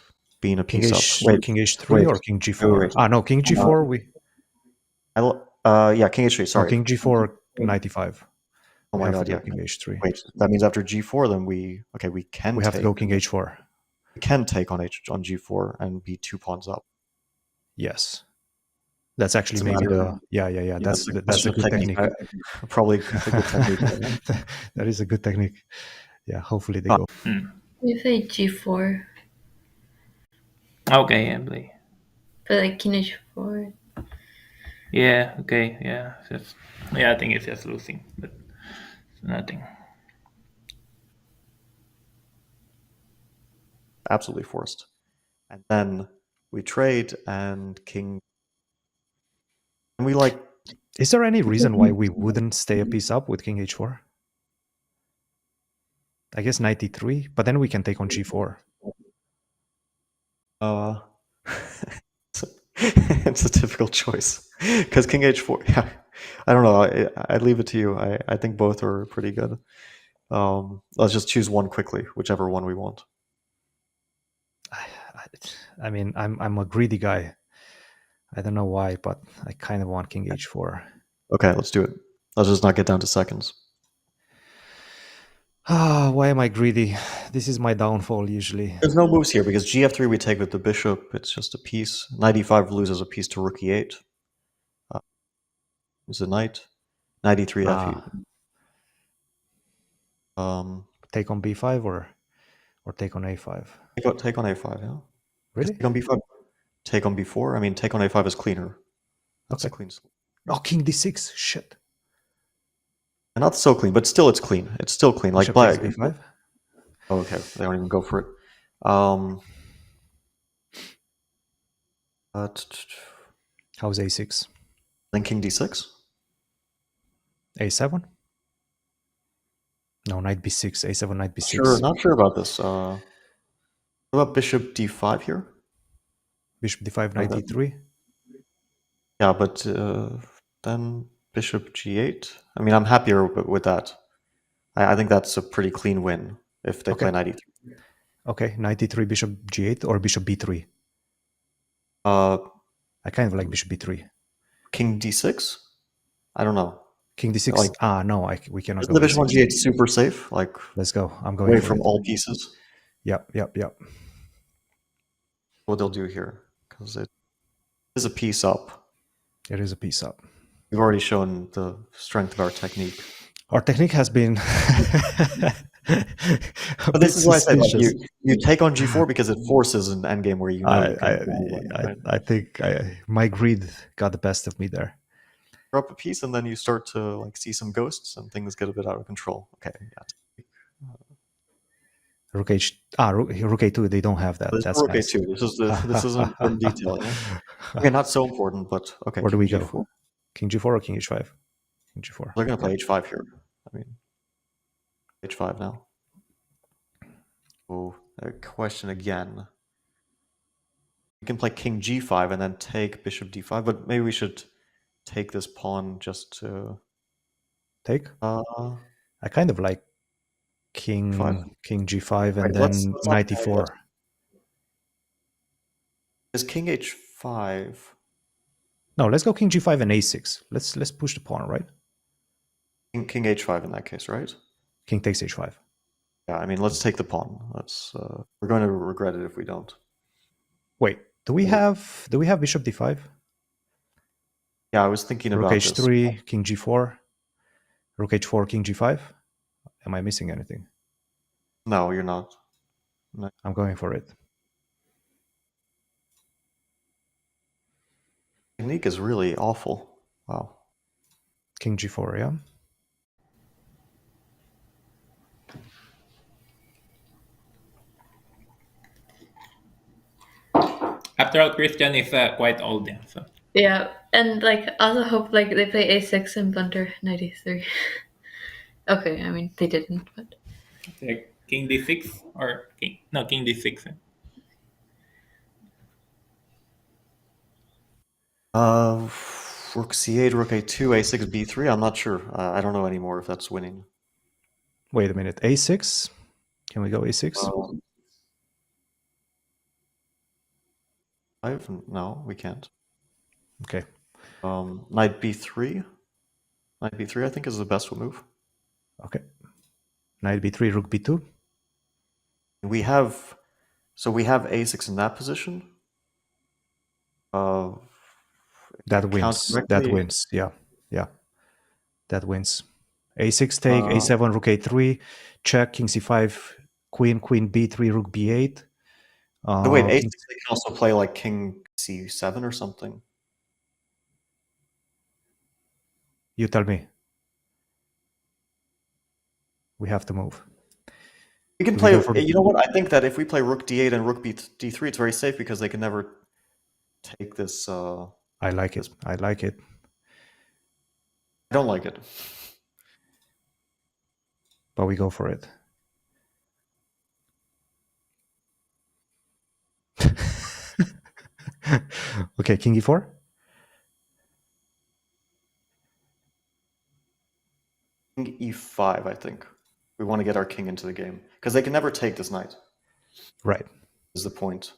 being a piece up. Wait, king h3 or king g4? No, king g4. Yeah, king h3. Sorry, king g4, 95. Oh my god, yeah, king h3. Wait, that means after g4, then we have to go king h4. We can take on g4 and be 2 pawns up. Yes, that's actually maybe the yeah. That's a good technique. Probably a good technique. That is a good technique. Yeah, hopefully they go. We play g4. Okay, yeah, play. But like king h4. Yeah, okay, yeah. I think it's just losing, but it's nothing. Absolutely forced. And then we trade and king. And we like. Is there any reason why we wouldn't stay a piece up with king h4? I guess knight d3, but then we can take on g4. It's a difficult choice because king h4. Yeah, I don't know. I leave it to you. I think both are pretty good. Let's just choose one quickly, whichever one we want. I mean, I'm a greedy guy. I don't know why, but I kind of want king h4. Okay, let's do it. Let's just not get down to seconds. Why am I greedy? This is my downfall usually. There's no moves here because gf3 we take with the bishop. It's just a piece. Knight e5 loses a piece to rook e8. It's a knight. Knight e3 f8. Take on b5 or take on a5? Take on a5, yeah. Really? Take on b5. Take on b4. I mean, take on a5 is cleaner. That's a clean. Oh, king d6. Shit. Not so clean, but still it's clean. It's still clean. Like black. b5? Oh, okay. They don't even go for it. How's a6? Then king d6. a7? No, knight b6. a7, knight b6. Sure, not sure about this. What about bishop d5 here? Bishop d5, knight e3? Yeah, but then bishop g8. I mean, I'm happier with that. I think that's a pretty clean win if they play knight e3. Okay, knight e3, bishop g8, or bishop b3? I kind of like bishop b3. King d6? I don't know. King d6? No, we cannot go. The bishop on g8 super safe. Like, let's go. I'm going away from all pieces. Yep. What they'll do here, because it is a piece up. It is a piece up. We've already shown the strength of our technique. Our technique has been But this is why I said like you take on g4 because it forces an endgame where you know you can. I think my greed got the best of me there. Drop a piece and then you start to like see some ghosts and things get a bit out of control. Okay, yeah. Rook Rook A2. They don't have that. There's That's no rook nice. a2. This is an important detail. Yeah? Okay, not so important, but okay. Where do we G4. go? King G4 or King H5? King G4. They're going to play H5 here. I mean, H5 now. Oh, a question again. We can play King G5 and then take Bishop D5, but maybe we should take this pawn just to take. I kind of like King G5 and then Knight E4. Is King H5? No, let's go King G5 and A6. Let's push the pawn, right? King H5 in that case, right? King takes H5. Yeah, I mean, let's take the pawn. We're going to regret it if we don't. Wait, do we have Bishop D5? Yeah, I was thinking about this. Rook H3, King G4, Rook H4, King G5. Am I missing anything? No, you're not. No. I'm going for it. Technique is really awful. Wow. King G4, yeah. After all, Cristian is quite old, yeah. So. Yeah, and like I also hope like they play A6 and blunder Knight E3. Okay, I mean they didn't, but King D6 or King D6. Rook C8, Rook A2, A6, B3. I'm not sure. I don't know anymore if that's winning. Wait a minute. A6? Can we go A6? No, we can't. Okay. Knight B3. Knight B3, I think, is the best move. Okay. Knight B3, Rook B2. We have A6 in that position. That wins. That wins. Yeah. That wins. A6 take, A7, Rook A3, check, King C5, Queen B3, Rook B8. Wait, A6 they can also play like King C7 or something. You tell me. We have to move. We can play. You know what? I think that if we play Rook D8 and Rook D3, it's very safe because they can never take this. I like it. I like it. I don't like it. But we go for it. Okay, King E4. King E5, I think. We want to get our king into the game because they can never take this knight. Right. Is the point.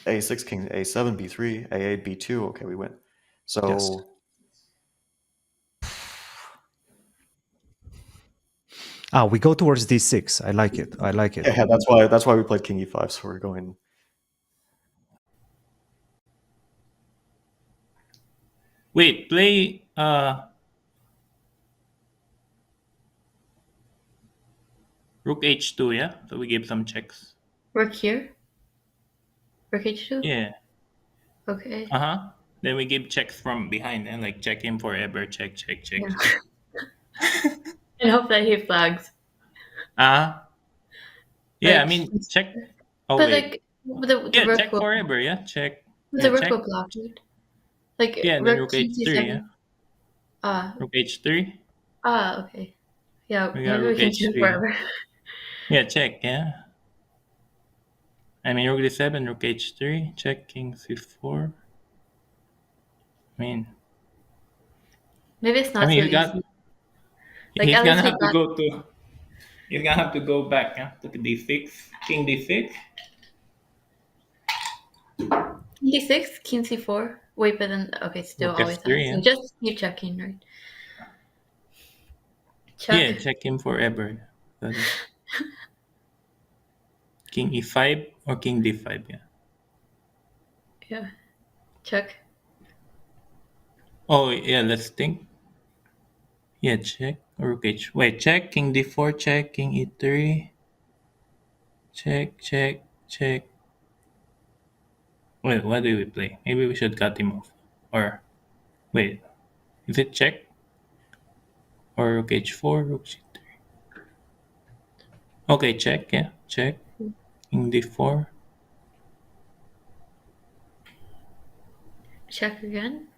A6, King A7, B3, A8, B2. Okay, we win. So. Yes. We go towards D6. I like it. I like it. Yeah, that's why we played King E5. So we're going. Wait, play Rook H2, yeah? So we give some checks. Rook here? Rook H2? Yeah. Okay. Then we give checks from behind and like check him forever. Check. Yeah. And hope that he flags. Yeah, I mean check. Oh, but wait. Like the rook check will, forever, yeah. Check. The rook will block it. Like then Rook H3, yeah. Rook H3. Okay. Yeah, we got maybe we can check forever. Yeah, check, yeah. I mean, Rook D7, Rook H3, check, King C4. I mean... Maybe it's not so easy. He's gonna have to go to... He's gonna have to go back, yeah, to D6, King D6. King D6, King C4. Wait, but then... Okay, still Rook always F3, so just keep checking, right? Check. Yeah, check him forever. King E5 or King D5, yeah. Yeah. Check. Oh, yeah, let's think. Yeah, check. Rook H. Wait, check. King D4, check. King E3. Check, check, check. Wait, what do we play? Maybe we should cut him off. Or, wait, is it check? Or Rook H4, Rook C3? Okay, check, yeah, check. King D4. Check again.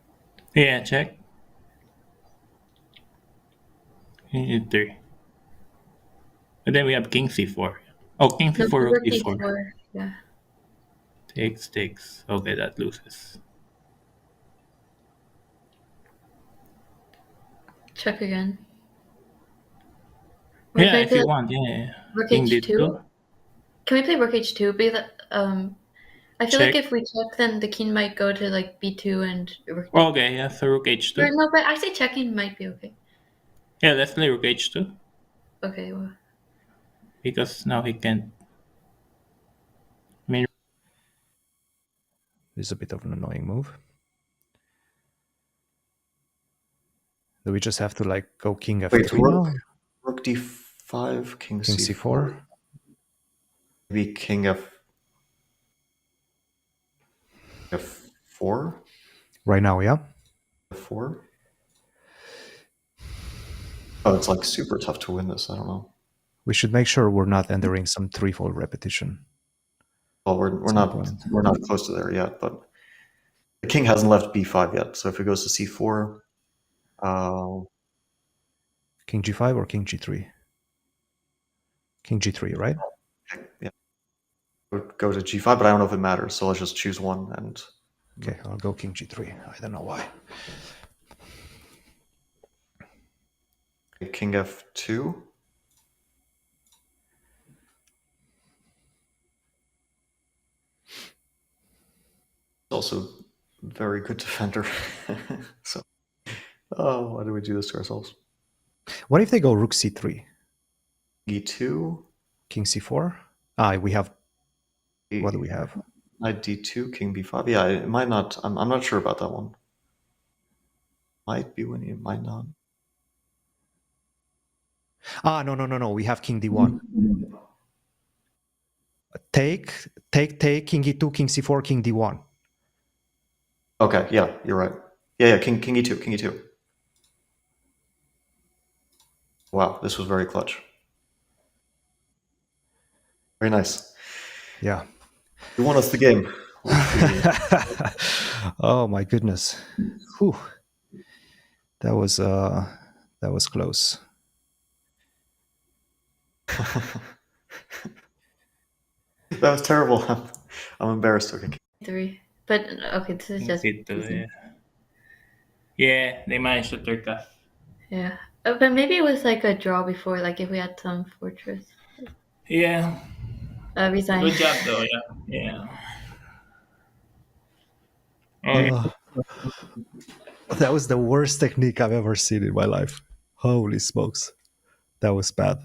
Yeah, check. King E3. And then we have King C4. Oh, King No, C4, Rook rook D4. e4. Yeah. Takes, takes. Okay, that loses. Check again. We Yeah, play if you the want, yeah. rook King h2. D2. Can we play rook h2? Because I feel like Check. if we check, then the king might go to like b2 and rook. Okay, yeah, so Rook Or H2. no, but actually checking might be okay. Yeah, let's play Rook H2. Okay, well, Because now he can. I mean, This is a bit of an annoying move. Do we just have to like go king f3 Wait, now? rook d5, king King c4. c4? Maybe king f4? Right now, yeah? f4? Oh, it's like super tough to win this. I don't know. We should make sure we're not entering some threefold repetition. Well, we're Some not point. we're not close to there yet, but the king hasn't left b5 yet. So if it goes to c4, King g5 or king g3? King g3, right? yeah, would go to g5, but I don't know if it matters. So let's just choose one. And Okay, I'll go king g3. I don't know why. king f2. Also very good defender. So, oh, why do we do this to ourselves? What if they go rook c3? e2, King c4? We have... What do we have? knight d2, king b5. Yeah, it might not. I'm not sure about that one. Might be winning, it might not. No. We have king d1. Take, king e2, king c4, king d1. Okay, yeah, you're right. Yeah, king e2, king e2. Wow, this was very clutch. Very nice. Yeah. You won us the game. Oh my goodness. Whew. That was close. That was terrible. I'm embarrassed. Okay. 3. But okay, this is just yeah. Yeah, they managed to trick us. yeah. But maybe it was like a draw before, like if we had some fortress. Yeah. Resign. Good job, though. Yeah. Yeah. That was the worst technique I've ever seen in my life. Holy smokes. That was bad.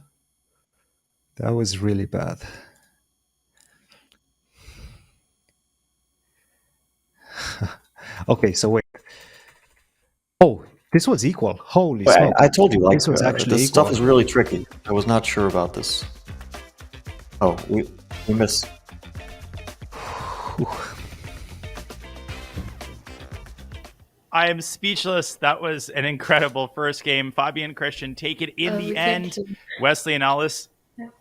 That was really bad. Okay, so wait. Oh, this was equal. Holy smokes. I told you, like, this was actually this equal. stuff is really tricky. I was not sure about this. Oh, we missed. I am speechless. That was an incredible first game. Fabi and Cristian take it in the end. Wesley and Alice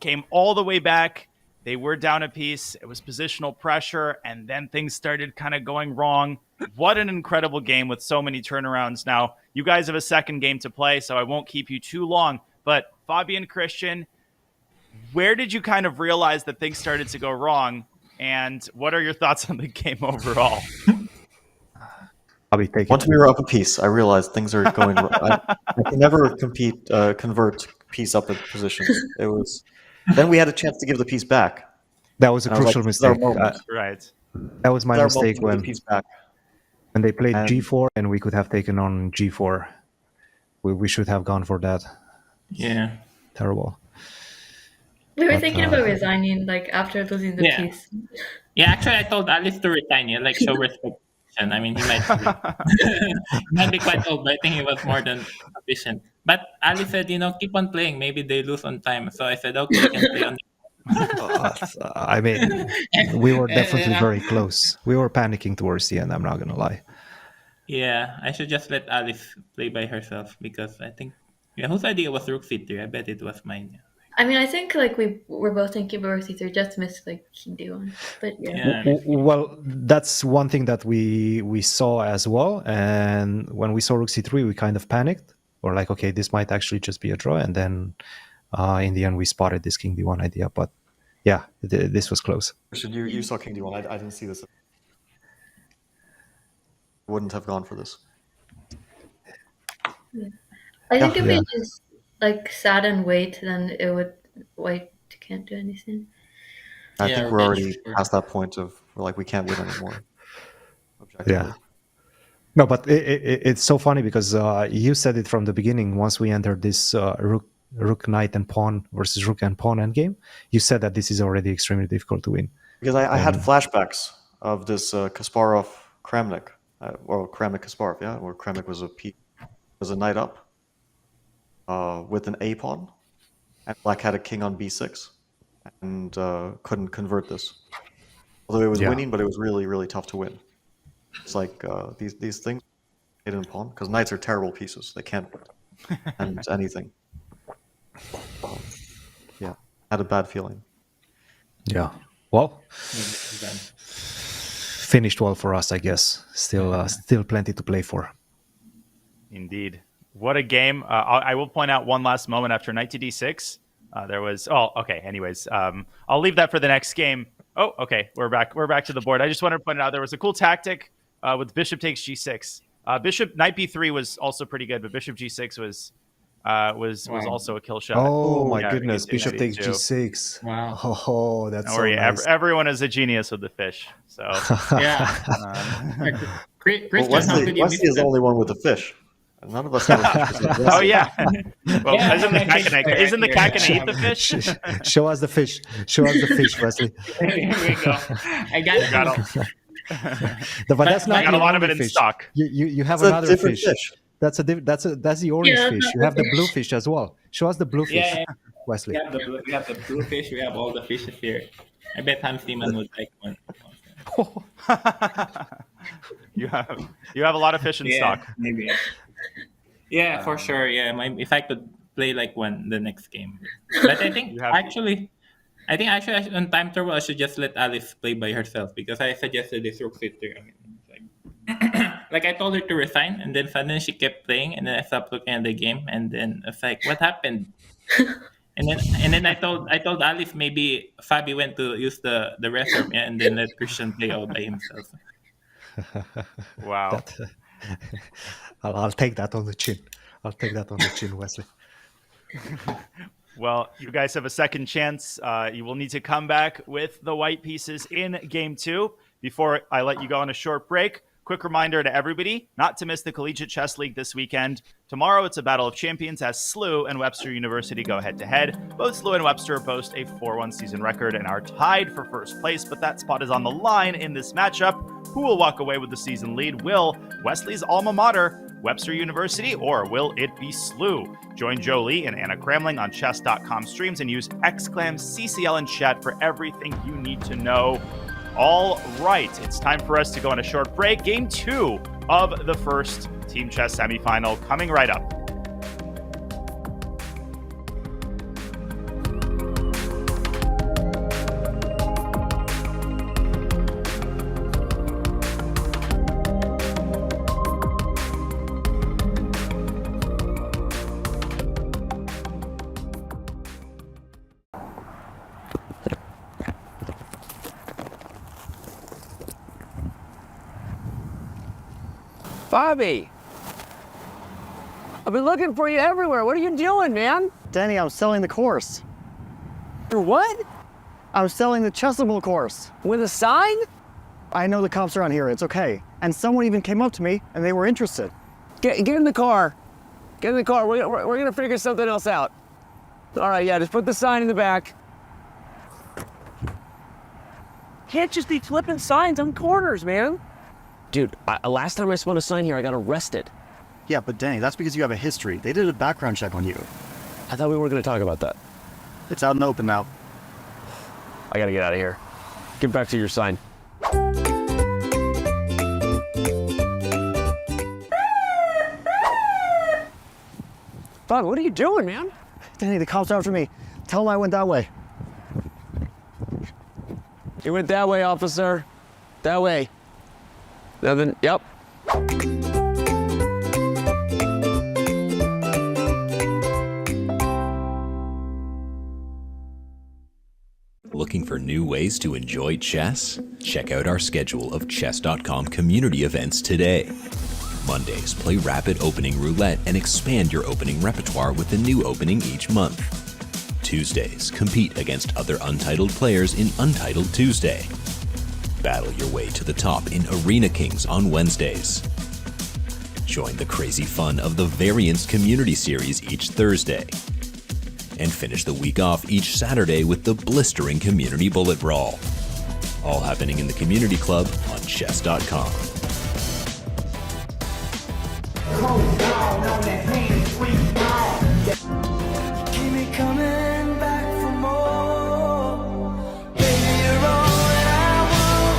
came all the way back. They were down a piece. It was positional pressure, and then things started kind of going wrong. What an incredible game with so many turnarounds. Now, you guys have a second game to play, so I won't keep you too long. But Fabi and Cristian, where did you kind of realize that things started to go wrong? And what are your thoughts on the game overall? Once we were up a piece, I realized things are going wrong. I can never convert piece up at position. It was. Then we had a chance to give the piece back. That was a crucial mistake. Right. That was my mistake when they played g4 and we could have taken on g4. We should have gone for that. Yeah. Terrible. We were thinking about resigning, like after losing the piece. Yeah, actually, I told Alice to resign. Yeah, like show respect. I mean, he might be quite old, but I think he was more than sufficient. But Ali said, keep on playing. Maybe they lose on time. So I said, okay, you can play on. I mean, we were definitely Yeah. very close. We were panicking towards the end. I'm not gonna lie. Yeah, I should just let Alice play by herself because I think, yeah, whose idea was Rook C3? I bet it was mine. I mean, I think like we're both thinking about C3, just missed like King D1. But yeah. Yeah. Well, that's one thing that we saw as well. And when we saw Rook C3, we kind of panicked. We're like, okay, this might actually just be a draw. And then in the end, we spotted this King D1 idea. But yeah, this was close. Christian, you saw King D1. I didn't see this. I wouldn't have gone for this. I think Yeah, if yeah. we just like sat and wait, then it would white can't do anything. I Yeah, think we're okay, already sure. past that point of we're like we can't win anymore. Yeah. No, but it's so funny because you said it from the beginning. Once we entered this rook, knight, and pawn versus rook and pawn endgame, you said that this is already extremely difficult to win. Because I had flashbacks of this Kasparov Kramnik, or Kramnik Kasparov, yeah, where Kramnik was a knight up with an A pawn, and black had a king on B6, and couldn't convert this. Although it was winning, but it was really, really tough to win. It's like these things, hidden pawn, because knights are terrible pieces. They can't end anything. Yeah, had a bad feeling. Yeah. Well, finished well for us, I guess. Still plenty to play for. Indeed. What a game. I will point out one last moment after knight to d6. There was... Oh, okay. Anyways, I'll leave that for the next game. Oh, okay. We're back to the board. I just wanted to point out there was a cool tactic with bishop takes g6. Knight b3 was also pretty good, but bishop g6 was also a kill shot. Oh my Yeah, goodness! against Bishop takes d2. g6. Wow. Oh, that's Don't so worry, nice. everyone is a genius with the fish. So Yeah. Christian, how did you miss Wesley is the that? only one with the fish. None of us have a fish. besides oh Wesley. yeah. Well, Yeah, isn't the I'm cat actually gonna eat the fish? Show us the fish. Show us the fish, Wesley. Here we go. I got it. But that's not I got the a lot of only it in fish. stock. You have It's a another different fish. fish. That's the orange Yeah, fish. You have the blue fish as well. Show us the blue fish, Yeah, Wesley. we have the blue fish. We have all the fishes here. I bet Hans Zimmer would like one. you have a lot of fish in stock. Maybe. Yeah, for sure. Yeah, if I could play like one the next game, but I think actually on time turbo I should just let Alice play by herself because I suggested this rook sitter. I mean, like I told her to resign, and then suddenly she kept playing, and then I stopped looking at the game, and then it's like, what happened? And then I told Alice maybe Fabi went to use the restroom, yeah, and then let Christian play all by himself. Wow. I'll take that on the chin. Wesley. Well, you guys have a second chance. You will need to come back with the white pieces in game 2. Before I let you go on a short break, quick reminder to everybody not to miss the Collegiate Chess League this weekend. Tomorrow, it's a battle of champions as SLU and Webster University go head-to-head. Both SLU and Webster boast a 4-1 season record and are tied for first place, but that spot is on the line in this matchup. Who will walk away with the season lead? Will Wesley's alma mater, Webster University, or will it be SLU? Join Jolie and Anna Kramling on Chess.com streams and use !CCL in chat for everything you need to know. All right, it's time for us to go on a short break. Game 2 of the first Team Chess semifinal coming right up. Bobby! I've been looking for you everywhere. What are you doing, man? Danny, I'm selling the course. You're what? I'm selling the Chessable course. With a sign? I know the comps are on here, it's okay. And someone even came up to me and they were interested. Get in the car. Get in the car. We're gonna figure something else out. All right, yeah, just put the sign in the back. Can't just be flipping signs on corners, man. Dude, last time I spun a sign here, I got arrested. Yeah, but Danny, that's because you have a history. They did a background check on you. I thought we weren't going to talk about that. It's out in the open now. I got to get out of here. Get back to your sign. Bob, what are you doing, man? Danny, the cops are after me. Tell them I went that way. You went that way, officer. That way. Nothing. Yep. Looking for new ways to enjoy chess? Check out our schedule of Chess.com community events today. Mondays, play Rapid Opening Roulette and expand your opening repertoire with a new opening each month. Tuesdays, compete against other Untitled players in Untitled Tuesday. Battle your way to the top in Arena Kings on Wednesdays. Join the crazy fun of the Variants Community Series each Thursday. And finish the week off each Saturday with the blistering Community Bullet Brawl. All happening in the Community Club on Chess.com.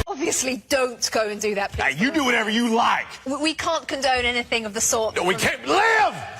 Obviously, don't go and do that. Hey, you do whatever you like. We can't condone anything of the sort. No, we can't live!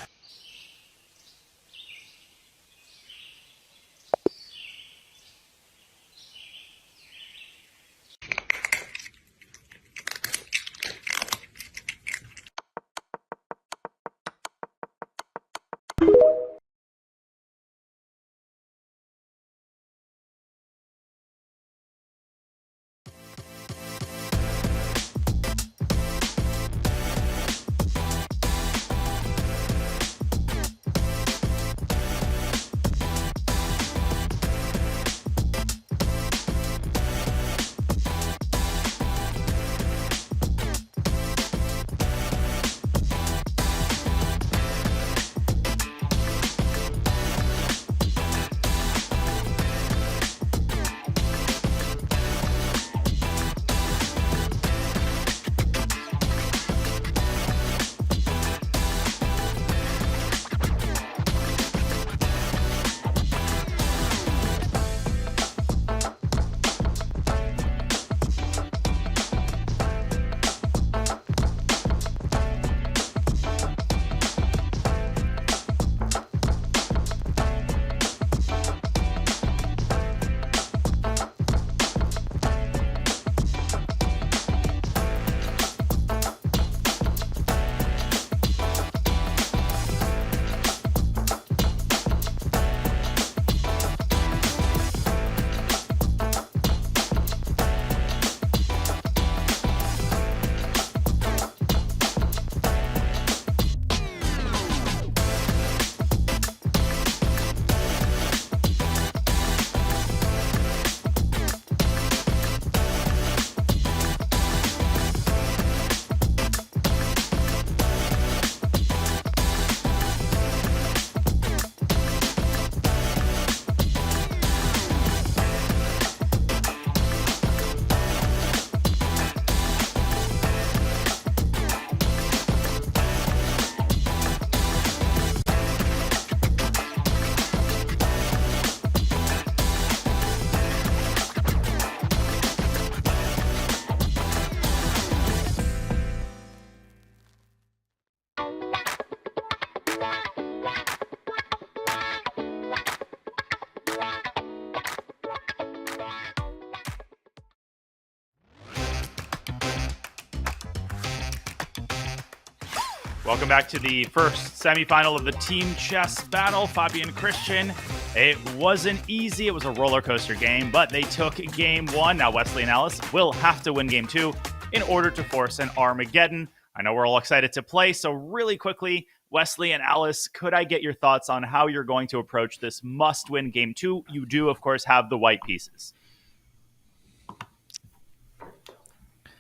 Welcome back to the first semifinal of the Team Chess battle. Fabi and Cristian. It wasn't easy. It was a roller coaster game, but they took game one. Now Wesley and Alice will have to win game two in order to force an Armageddon. I know we're all excited to play, so really quickly, Wesley and Alice, could I get your thoughts on how you're going to approach this must-win game two? You do, of course, have the white pieces.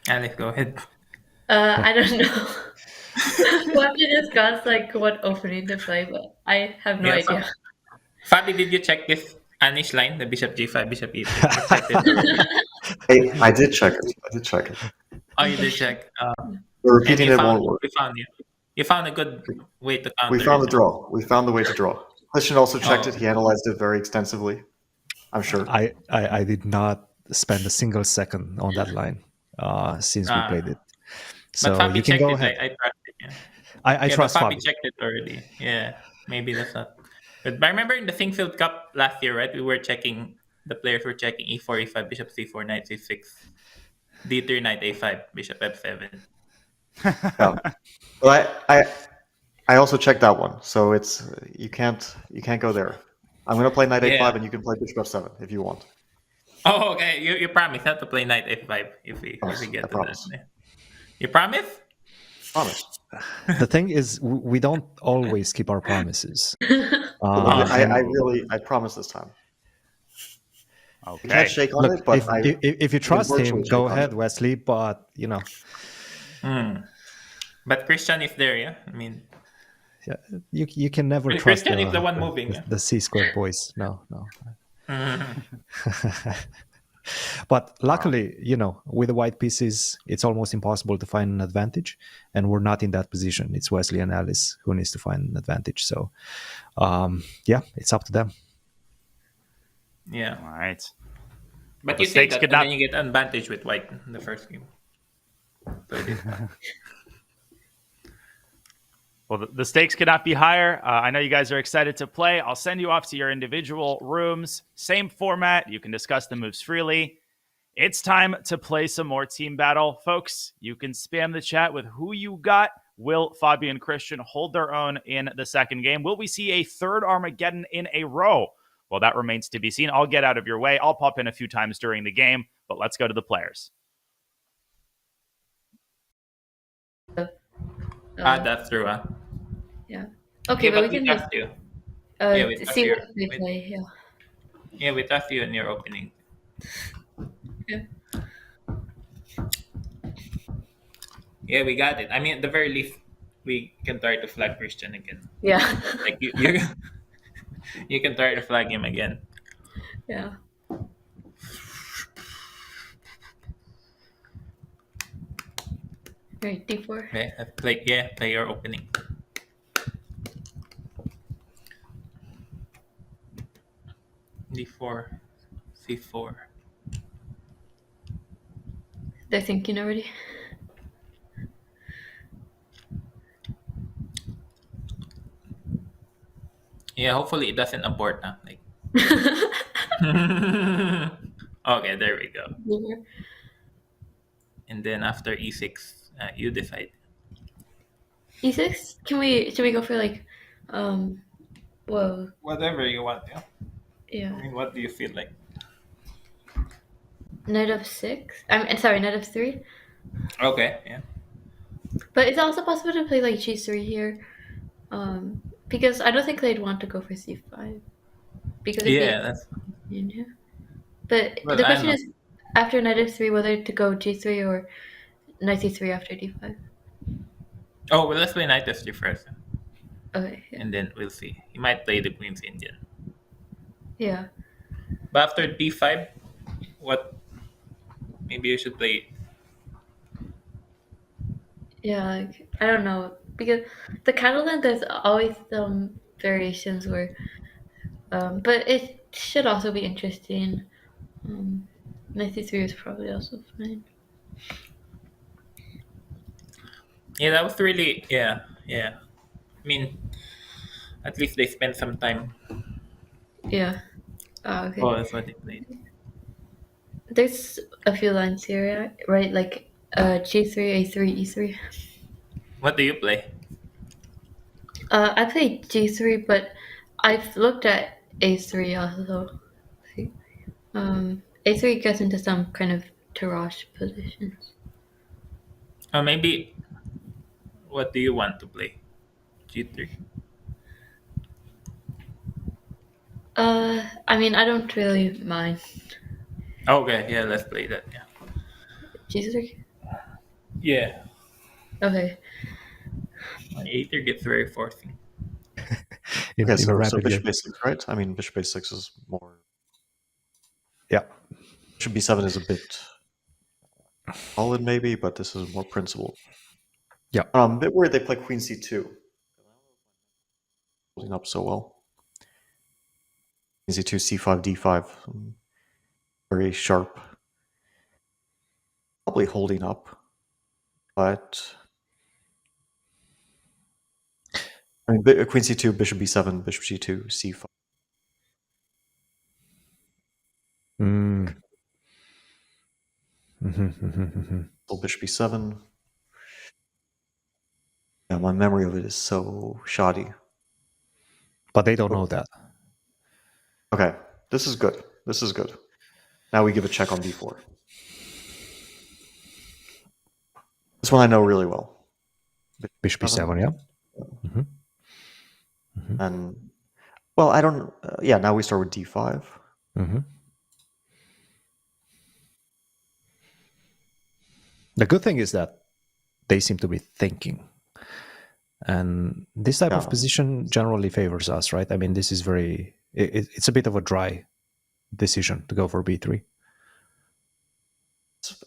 Alice, go ahead. I don't know. We'll have to discuss like what opening to play, but I have no idea. Fabi, did you check this Anish line, the bishop g5, bishop e3? Hey, I did check it. Oh, you did check. But repeating and it won't work. we found you. You found a good way to counter. We found the it. draw. We found the way to draw. Christian also checked Oh. it. He analyzed it very extensively. I'm sure. I did not spend a single second on that line since we played it. So But Fabi you can checked go it. ahead. I trust it. Yeah. I trust but Fabi Fabi. checked it already. Yeah, maybe that's not. But I remember in the Thingfield Cup last year, right? We were checking. The players were checking e4, e5, bishop c4, knight c6, d3, knight a5, bishop f7. Yeah. But I also checked that one. So it's you can't go there. I'm gonna play knight a5 and you can play bishop f7 if you want. Oh, okay. You promise not to play knight f5 if we get to that. Yeah. You promise? Promise. The thing is, we don't always keep our promises. I promise this time. Okay. You can't shake on Look, it, but if you trust him, go ahead, Wesley. But But Cristian is there, yeah. I mean, yeah, you can never trust Cristian is the one moving. the C-squared boys. No. But luckily, with the white pieces, it's almost impossible to find an advantage, and we're not in that position. It's Wesley and Alice who needs to find an advantage. So, it's up to them. Yeah. All right. But you say that, and then you get an advantage with white in the first game. Well, the stakes could not be higher. I know you guys are excited to play. I'll send you off to your individual rooms. Same format. You can discuss the moves freely. It's time to play some more team battle. Folks, you can spam the chat with who you got. Will Fabi and Cristian hold their own in the second game? Will we see a third Armageddon in a row? Well, that remains to be seen. I'll get out of your way. I'll pop in a few times during the game, but let's go to the players. That's true. Yeah. Okay, but we can trust you. see what they play. Yeah. Yeah, we trust you in your opening. Yeah. Yeah, we got it. I mean, at the very least, we can try to flag Cristian again. Yeah. Like you can try to flag him again. Yeah. Right, d4. Play your opening. d4, c4. They're thinking already. Yeah, hopefully it doesn't abort. Like. Okay, there we go. Yeah. And then after e6, you decide. e6? Should we go for like, whoa. Whatever you want, yeah. Yeah. I mean, what do you feel like? Knight of 6? I'm sorry, knight of 3? Okay, yeah. But it's also possible to play like g3 here. Because I don't think they'd want to go for c5. Because that's... Yeah. But the question is, after knight of 3, whether to go g3 or knight c3 after d5. Oh, well, let's play knight f3 first. Okay, yeah. And then we'll see. He might play the Queen's Indian. Yeah. But after d5, what? Maybe you should play... Yeah, like, I don't know. Because the Catalan, there's always some variations where... but it should also be interesting. Knight c3 is probably also fine. Yeah, that was really... Yeah. I mean, at least they spent some time. Yeah. Okay. Oh, that's what they played. There's a few lines here, right? Like g3, a3, e3. What do you play? I played g3, but I've looked at a3 also. A3 gets into some kind of Tarrasch positions. Maybe... What do you want to play? G3. I mean, I don't really mind. Okay, yeah, let's play that. Yeah. G3? Yeah. Okay. My a3 gets very forcing. Okay, so bishop a6, right? I mean, bishop a6 is more... Yeah. Bishop b7 is a bit solid maybe, but this is more principled. Yeah. A bit worried they play queen c2. Holding up so well. Queen c2, c5, d5. Very sharp. Probably holding up. But I mean, queen c2, bishop b7, bishop g2, c5. Mm. Bishop b7. Yeah, my memory of it is so shoddy. But they don't know that. Okay, this is good. This is good. Now we give a check on d4. This one I know really well. Bishop b7, yeah. And, well, I don't... yeah, now we start with d5. The good thing is that they seem to be thinking. And this type of position generally favors us, right? I mean, this is very... It's a bit of a dry decision to go for b3.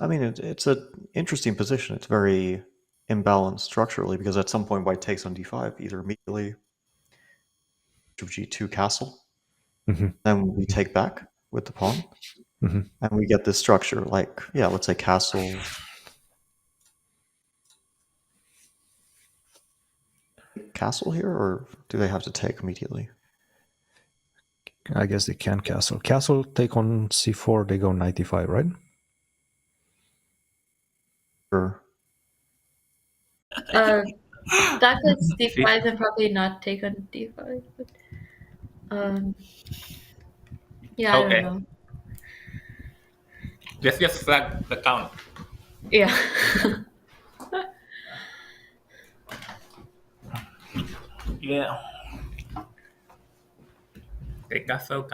I mean, it's an interesting position. It's very imbalanced structurally because at some point white takes on d5, either immediately bishop g2 castle, then we take back with the pawn, and we get this structure like, yeah, let's say castle, castle here, or do they have to take immediately? I guess they can castle. Castle take on c4, they go knight d5, right? Sure. That is d5 and probably not take on d5. But, yeah, Okay. I don't know. Let's just flag the count. Yeah. Yeah. Okay, castle,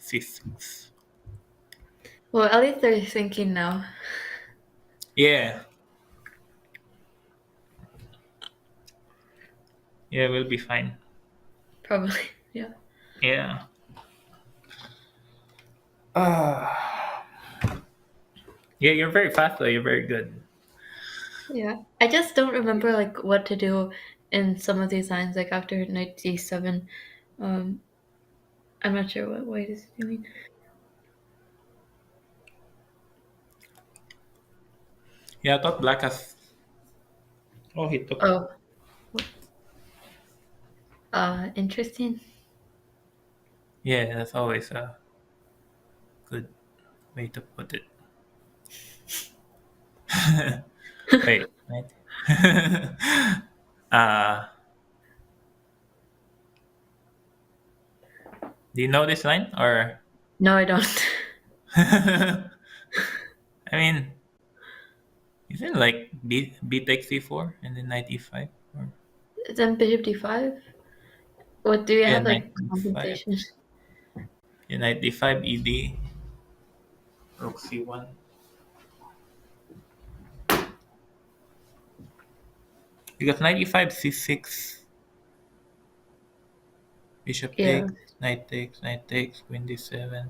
c6. Well, at least they're thinking now. Yeah. Yeah, we'll be fine. Probably, yeah. Yeah. Yeah, you're very fast though. You're very good. Yeah. I just don't remember like what to do in some of these lines, like after knight d7. I'm not sure what white is doing. Yeah, I thought black has... Oh, he took... Oh. Interesting. Yeah, that's always a good way to put it. Wait, right? Do you know this line or? No, I don't. I mean, isn't it like b takes c4 and then knight e5? Or... Then bishop d5? What do you have like knight compensation? Yeah, knight d5, ed, rook c1. Because knight e5, c6, bishop takes, knight takes, queen d7,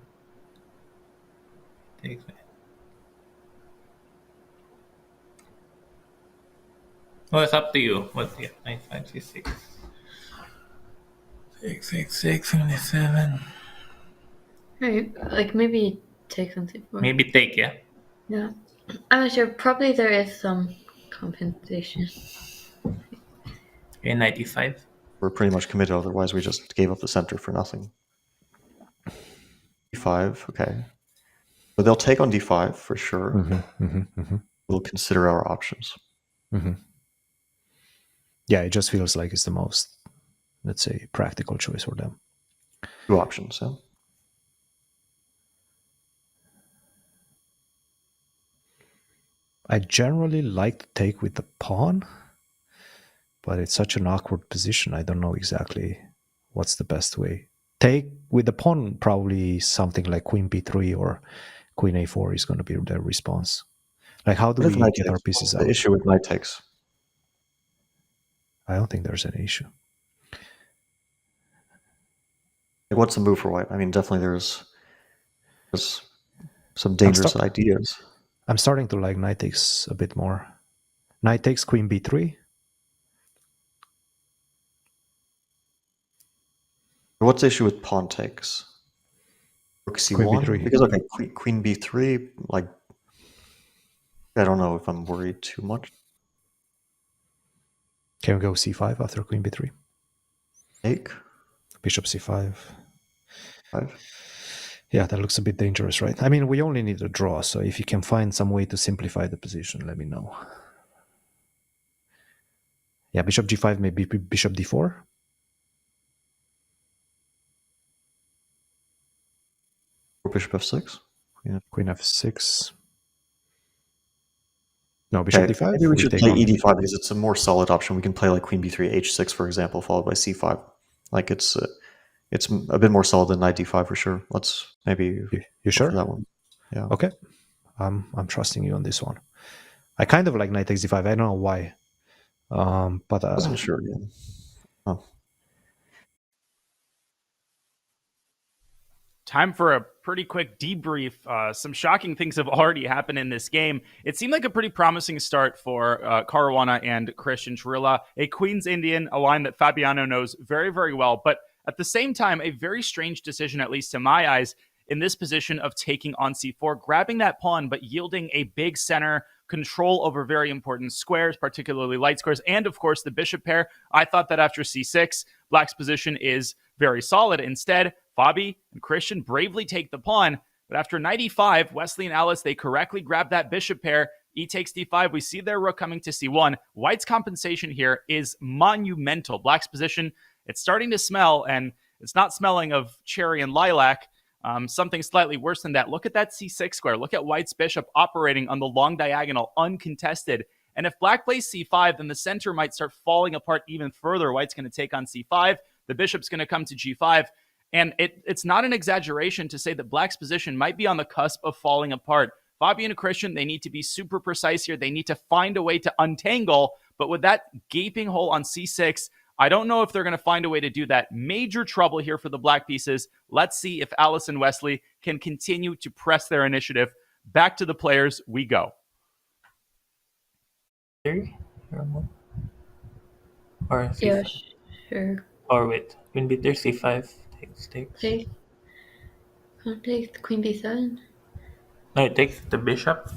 takes. Well, it's up to you. What's the knight 5, c6, 6, 6, 6, queen d7. Right, like maybe take something for. Maybe take, yeah. Yeah, I'm not sure. Probably there is some compensation. Okay, knight e5. We're pretty much committed, otherwise we just gave up the center for nothing. d5, okay. But they'll take on d5 for sure. We'll consider our options. Yeah, it just feels like it's the most, let's say, practical choice for them. 2 options, yeah. I generally like to take with the pawn, but it's such an awkward position. I don't know exactly what's the best way. Take with the pawn, probably something like queen b3 or queen a4 is going to be their response. Like, how do we get our pieces out? The issue with knight takes. I don't think there's any issue. What's the move for white? I mean, definitely there's some dangerous ideas. I'm starting to like knight takes a bit more. Knight takes queen b3. What's the issue with pawn takes? Rook c1? Queen b3. Because, okay, queen b3, like, I don't know if I'm worried too much. Can we go c5 after queen b3? Take. Bishop c5. 5. Yeah, that looks a bit dangerous, right? I mean, we only need a draw, so if you can find some way to simplify the position, let me know. Yeah, bishop g5, maybe bishop d4. Or bishop f6. Queen f6. No, bishop Okay, d5. maybe we should take play on. ed5 because it's a more solid option. We can play like queen b3, h6, for example, followed by c5. Like it's a bit more solid than knight d5 for sure. Let's maybe You sure? that one. Yeah. Okay. I'm trusting you on this one. I kind of like knight takes d5. I don't know why. But I wasn't sure. Yeah. Oh. Time for a pretty quick debrief. Some shocking things have already happened in this game. It seemed like a pretty promising start for Caruana and Cristian Chirilla, a Queen's Indian, a line that Fabiano knows very, very well. But at the same time, a very strange decision, at least to my eyes, in this position of taking on c4, grabbing that pawn, but yielding a big center control over very important squares, particularly light squares, and of course the bishop pair. I thought that after c6, Black's position is very solid. Instead, Fabi and Cristian bravely take the pawn, but after knight e5, Wesley and Alice, they correctly grab that bishop pair. E takes d5. We see their rook coming to c1. White's compensation here is monumental. Black's position, it's starting to smell, and it's not smelling of cherry and lilac. Something slightly worse than that. Look at that c6 square. Look at White's bishop operating on the long diagonal, uncontested. And if Black plays c5, then the center might start falling apart even further. White's going to take on c5. The bishop's going to come to g5. And it's not an exaggeration to say that Black's position might be on the cusp of falling apart. Fabi and Cristian, they need to be super precise here. They need to find a way to untangle. But with that gaping hole on c6, I don't know if they're going to find a way to do that. Major trouble here for the Black pieces. Let's see if Alice and Wesley can continue to press their initiative. Back to the players we go. Or c5. Yeah, sure. Or wait, queen b3, c5 takes. Take. Can't take queen b7. No, it takes the bishop.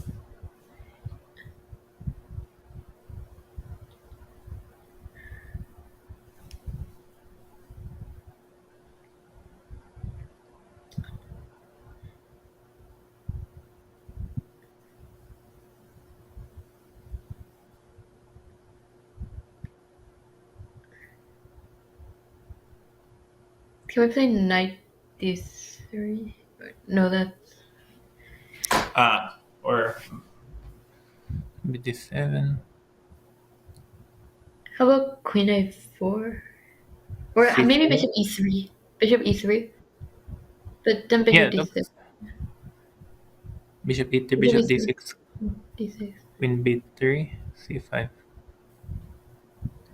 Can we play knight d3? No, that's... Or b7. How about queen a4? Or C4? maybe bishop e3. Bishop e3. But then bishop d6. Bishop e3, bishop d6. d6. Queen b3, c5.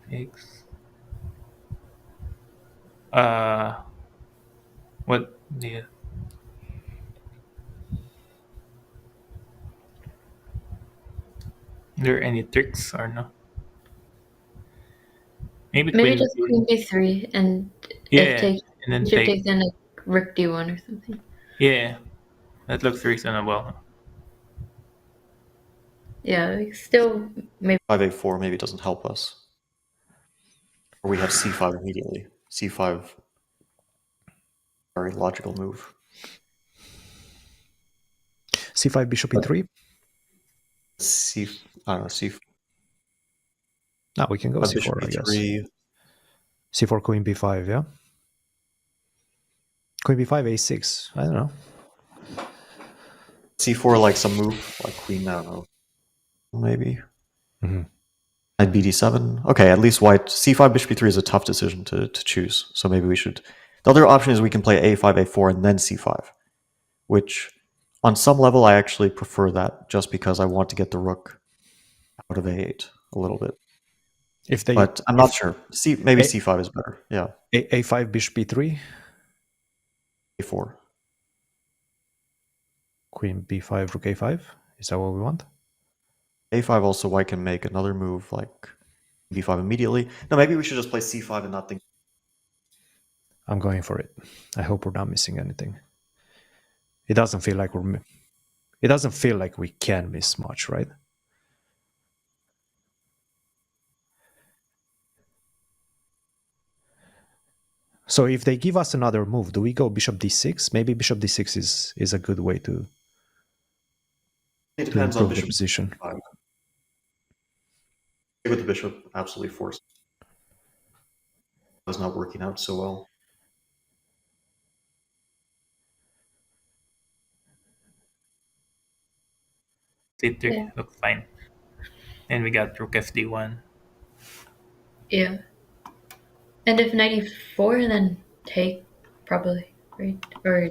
Takes. What? Yeah. There any tricks or no? Maybe just queen b3 and yeah, take, and then bishop take. takes then like rook d1 or something. Yeah, that looks reasonable. Yeah, like still maybe 5a4 maybe doesn't help us. Or we have c5 immediately. c5, very logical move. c5, bishop e3. I don't know, c5. No, we can go c4, I guess. c4, queen b5, yeah? Queen b5, a6. I don't know. c4 like some move, like queen, I don't know. Maybe. Mm-hmm. Knight bd7. Okay, at least white. c5, bishop b3 is a tough decision to choose. So maybe we should... The other option is we can play a5, a4, and then c5. Which, on some level, I actually prefer that, just because I want to get the rook out of a8 a little bit. But I'm not sure. Maybe c5 is better. Yeah. a5, bishop b3. a4. Queen b5, rook a5. Is that what we want? a5 also, I can make another move like b5 immediately. No, maybe we should just play c5 and not think. I'm going for it. I hope we're not missing anything. It doesn't feel like we're. It doesn't feel like we can miss much, right? So if they give us another move, do we go bishop d6? Maybe bishop d6 is a good way to Depends on improve the bishop position. with the bishop absolutely forced. It's not working out so well. C3 looks fine. And we got rook fd1. Yeah. And if knight e4, then take, probably, right? Or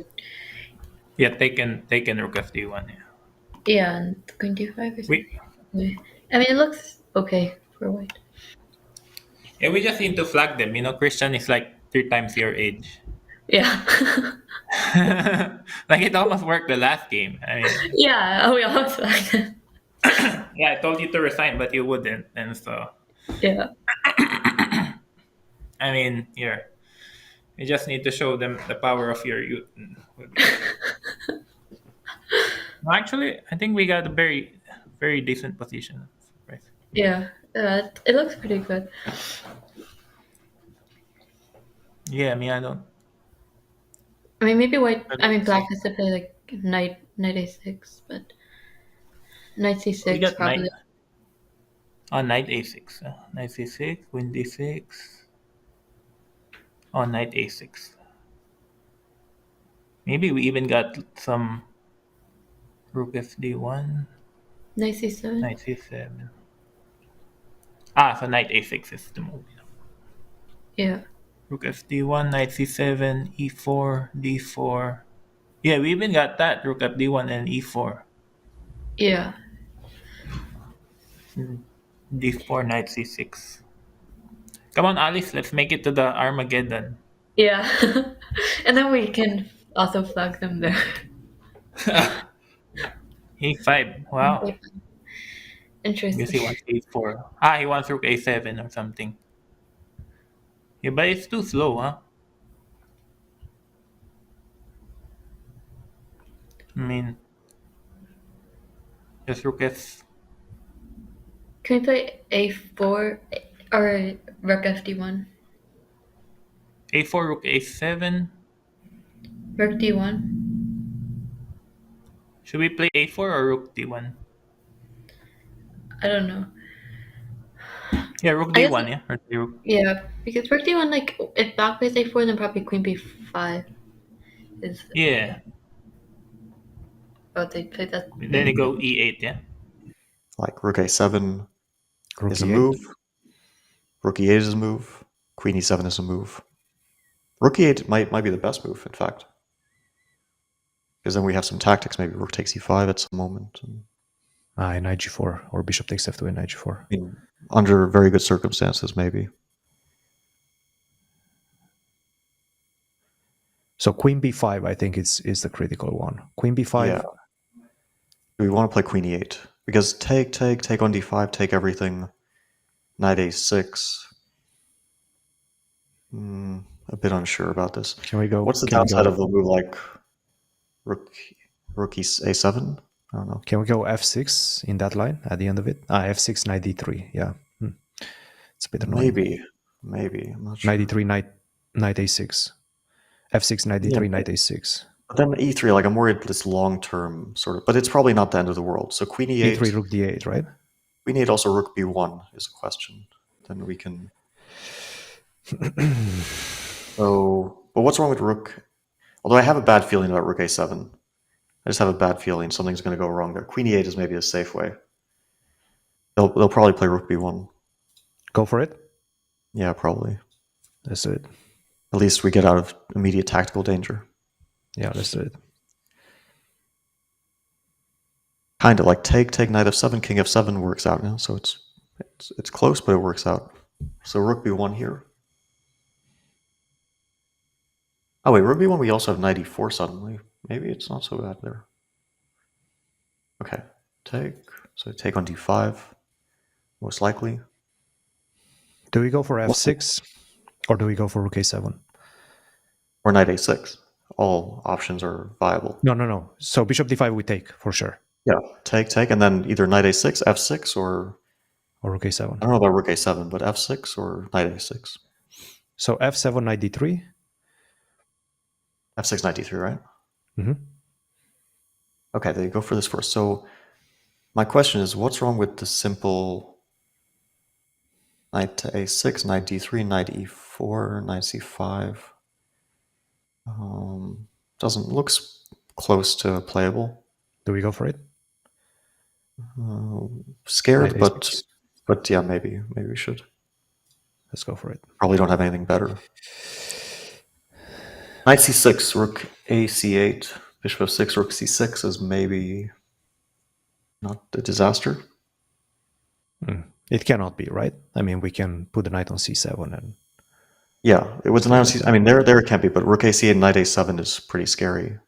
Yeah, taken rook fd1. yeah, and queen d5 or something. We I mean, it looks okay for white. yeah, we just need to flag them. Cristian is like 3 times your age. Yeah. Like it almost worked the last game. I mean, Yeah, we almost like that. yeah, I told you to resign, but you wouldn't, and so Yeah. I mean, here you just need to show them the power of your youth. No, actually, I think we got a very, very decent position. Right. Yeah. It looks pretty good. Yeah, I mean, I don't. I mean, maybe black has to play like knight a6, but knight c6 We got probably. knight. Oh, knight a6. Knight c6, queen d6. Oh, knight a6. Maybe we even got some rook fd1, Knight c7. knight c7. Ah, so knight a6 is the move. Yeah. Rook fd1, knight c7, e4, d4. Yeah, we even got that rook fd1 and e4. Yeah. d4, knight c6. Come on, Alice, let's make it to the Armageddon. Yeah. And then we can also flag them there. e5. Wow. I Interesting. guess he wants a4. Ah, he wants rook a7 or something. Yeah, but it's too slow, huh? I mean, just rook f. Can we play a4 or rook fd1? a4, rook a7. Rook d1? Should we play a4 or rook d1? I don't know. Yeah, rook I guess d1, yeah? Or rook. Yeah, because rook d1, like, if black plays a4, then probably queen b5 is. Yeah. Oh, they played that. Then you go e8, yeah? Like rook a7 Rook is a e8. move. Rook e8 is a move. Queen e7 is a move. Rook e8 might be the best move, in fact. Because then we have some tactics. Maybe rook takes e5 at some moment. Knight g4 or bishop takes f2 and knight g4. I mean, under very good circumstances, maybe. So queen b5, I think is the critical one. Queen b5. Yeah. We want to play queen e8 because take on d5, take everything. Knight a6. A bit unsure about this. Can we go? What's the downside of the move like rook a7? I don't know. Can we go f6 in that line at the end of it? F6, knight d3. Yeah. It's a bit annoying. Maybe. I'm not sure. Knight d3, knight a6. F6, knight d3, knight a6. But then e3, like I'm worried this long-term sort of, but it's probably not the end of the world. So queen e8. e3, rook d8, right? Queen e8, also rook b1 is a question. Then we can... So, but what's wrong with rook? Although I have a bad feeling about rook a7. I just have a bad feeling something's going to go wrong there. Queen e8 is maybe a safe way. They'll probably play rook b1. Go for it? Yeah, probably. Let's do it. At least we get out of immediate tactical danger. Yeah, let's do it. Kind of like take knight f7, king f7 works out now. So it's close, but it works out. So rook b1 here. Oh wait, rook b1, we also have knight e4 suddenly. Maybe it's not so bad there. Okay, take. So take on d5, most likely. Do we go for f6 or do we go for rook a7? Or knight a6. All options are viable. No. So bishop d5 we take for sure. Yeah, take, and then either knight a6, f6, or rook a7. I don't know about rook a7, but f6 or knight a6. So f7, knight d3. f6, knight d3, right? Mm-hmm. Okay, they go for this first. So my question is, what's wrong with the simple knight to a6, knight d3, knight e4, knight c5? Looks close to playable. Do we go for it? Scared, Knight but yeah, maybe we should. Let's go for it. Probably don't have anything better. Knight c6, rook a c8, bishop f6, rook c6 is maybe not a disaster. It cannot be, right? I mean, we can put the knight on c7 and... Yeah, it was the knight on c7. I mean, there it can't be, but rook a c8 and knight a7 is pretty scary.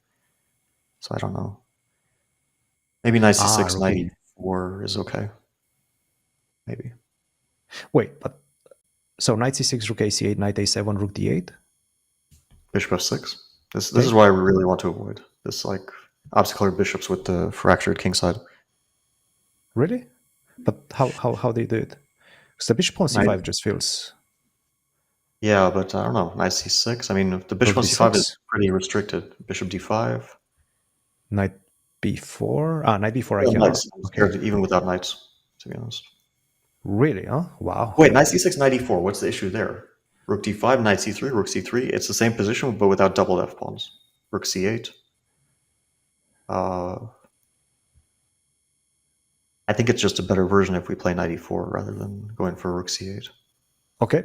So I don't know. Maybe knight c6, knight e4 is okay. Maybe. Wait, but... So knight c6, rook a c8, knight a7, rook d8? Bishop f6. This is what I really want to avoid. This like obstacular bishops with the fractured kingside. Really? But how they do it? Because the bishop on c5 just feels... Yeah, but I don't know. Knight c6. I mean, the bishop on c5 is pretty restricted. Bishop d5. Knight b4? Knight b4 I cannot. I'm scared even without knights, to be honest. Really, huh? Wow. Wait, knight c6, knight e4. What's the issue there? Rook d5, knight c3, rook c3. It's the same position, but without double f pawns. Rook c8. I think it's just a better version if we play knight e4 rather than going for rook c8. Okay.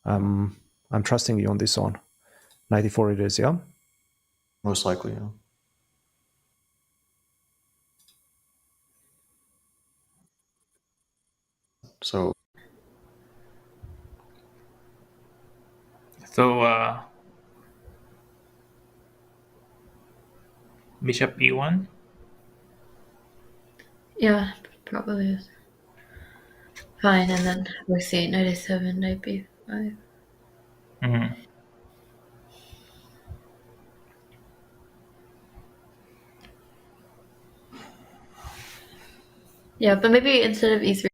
I'm trusting you on this one. Knight e4 it is, yeah? Most likely, yeah. So bishop e1. Yeah, probably is. Fine, and then rook c8, knight a7, knight b5. Mm-hmm. Yeah, but maybe instead of e3.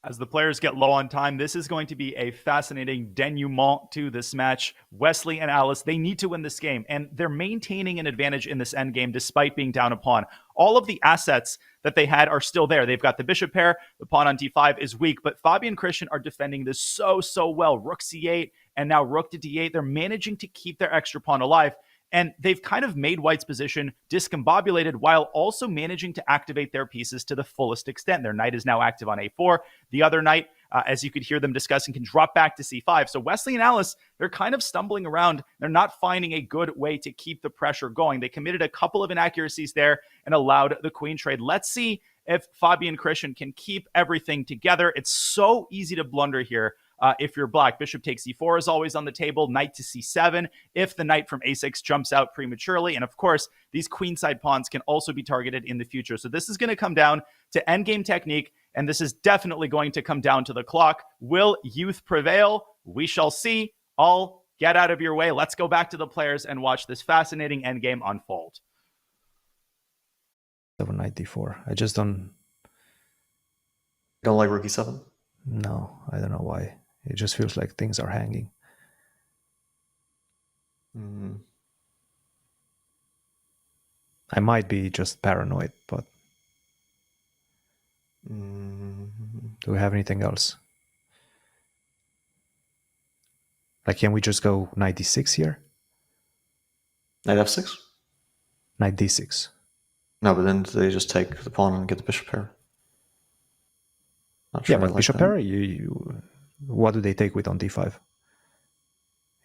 As the players get low on time, this is going to be a fascinating denouement to this match. Wesley and Alice, they need to win this game, and they're maintaining an advantage in this endgame despite being down a pawn. All of the assets that they had are still there. They've got the bishop pair, the pawn on d5 is weak, but Fabi and Cristian are defending this so well. Rook c8 and now rook to d8. They're managing to keep their extra pawn alive. And they've kind of made White's position discombobulated while also managing to activate their pieces to the fullest extent. Their knight is now active on a4. The other knight, as you could hear them discussing, can drop back to c5. So Wesley and Alice, they're kind of stumbling around. They're not finding a good way to keep the pressure going. They committed a couple of inaccuracies there and allowed the queen trade. Let's see if Fabi and Cristian can keep everything together. It's so easy to blunder here. If you're black, bishop takes e4 is always on the table, knight to c7, if the knight from a6 jumps out prematurely. And of course, these queenside pawns can also be targeted in the future. So this is going to come down to endgame technique, and this is definitely going to come down to the clock. Will youth prevail? We shall see. I'll get out of your way. Let's go back to the players and watch this fascinating endgame unfold. 794. I just don't... You don't like rook e7? No, I don't know why. It just feels like things are hanging. I might be just paranoid, but... Do we have anything else? Like, can we just go knight d6 here? Knight f6? Knight d6. No, but then they just take the pawn and get the bishop pair. Not sure but bishop pair, what do they take with on d5?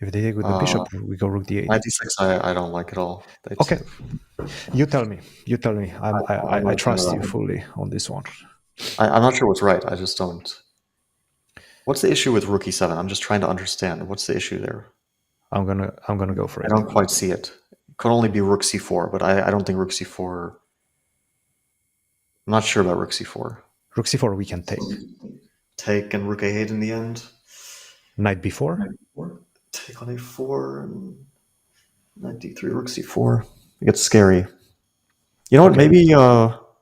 If they take with the bishop, we go rook d8. Knight d6, I don't like at all. Okay, you tell me. I trust you fully on this one. I'm not sure what's right. I just don't. What's the issue with rook e7? I'm just trying to understand. What's the issue there? I'm gonna go for it. I don't quite see it. It could only be rook c4, but I don't think rook c4 I'm not sure about rook c4. Rook c4 we can take. Take and rook a8 in the end. Knight b4. Take on a4 and knight d3, rook c4. It gets scary. You know what? Okay. Maybe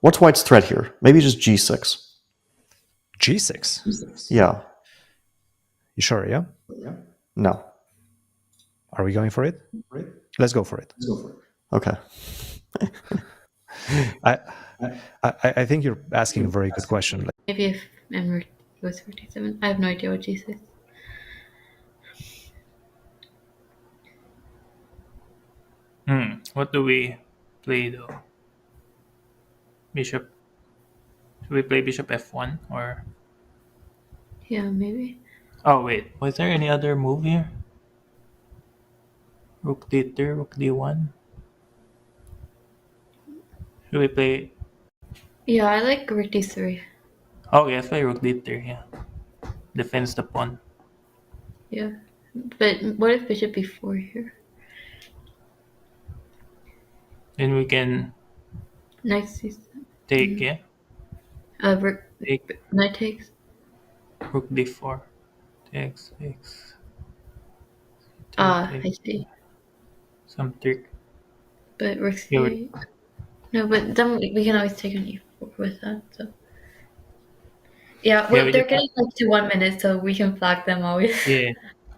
what's white's threat here? Maybe just g6. g6. Yeah. You sure? Yeah. No. Are we going for it? Let's go for it. Okay. I think you're asking a very good question. Like, Maybe if Emmer goes for d7. I have no idea what g6. What do we play though? Bishop. Should we play bishop f1 or? Yeah, maybe. Oh wait, was there any other move here? Rook d3, rook d1. Should we play? Yeah, I like rook d3. Oh yes, play rook d3. Yeah, defends the pawn. Yeah. But what if bishop b4 here? Then we can Knight c7. take. Yeah, Rook, take knight takes. rook d4. Takes. I see. Some trick. But rook Yeah, c8. No, but then we can always take on e4 with that. So yeah, we they're just getting like to 1 minute, so we can flag them always. yeah.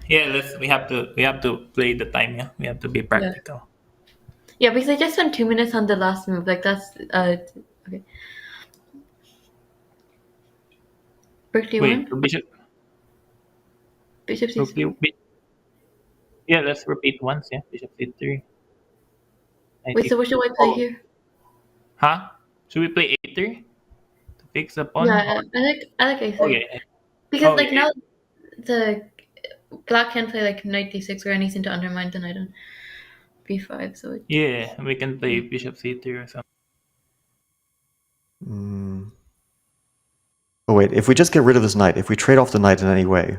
We have to play the time. Yeah, we have to be practical. Yeah, because I just spent 2 minutes on the last move. Like that's okay. Rook d1. Wait, Bishop rook c3. d. Yeah, let's repeat once. Yeah, bishop c3. Wait, so what should I play here? Huh? Should we play a3 to fix the pawn? Yeah, I like a3. Okay. Because like now the black can play like knight d6 or anything to undermine the knight on b5. So Yeah, we can play bishop c3 or something. Oh wait, if we just get rid of this knight, if we trade off the knight in any way,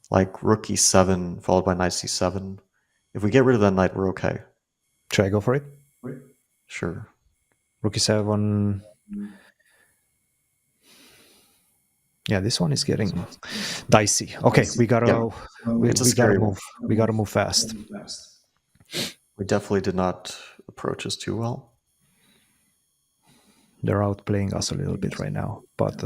like rook e7 followed by knight c7, if we get rid of that knight, we're okay. should I go for it? Sure. Rook e7. Yeah, this one is getting dicey. Okay, we gotta move. We gotta move fast. We definitely did not approach this too well. They're outplaying us a little bit right now, but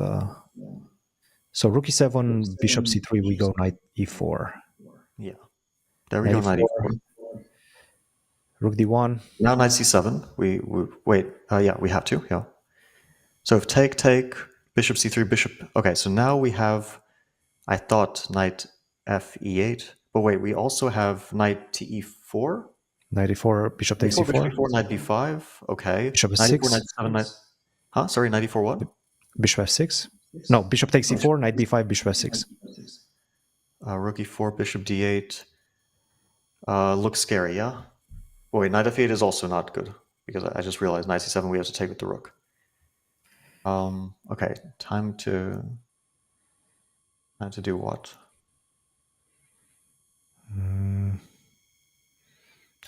so rook e7, bishop c3. We go knight e4. Yeah. There we go, knight e4. Rook d1. Now knight c7. We wait. Yeah, we have to. Yeah. So if take, bishop c3, bishop. Okay, so now we have. I thought knight f e8, but wait, we also have knight to e4. Knight e4, bishop takes e4. Bishop e4, knight b5. Okay. Bishop knight f6. e4, knight 7, knight. Huh? Sorry, knight e4 what? Bishop f6. No, bishop takes e4, knight b5, bishop f6. Rook e4, bishop d8. Looks scary, yeah? Oh, wait, knight f8 is also not good, because I just realized knight c7 we have to take with the rook. Okay, time to do what?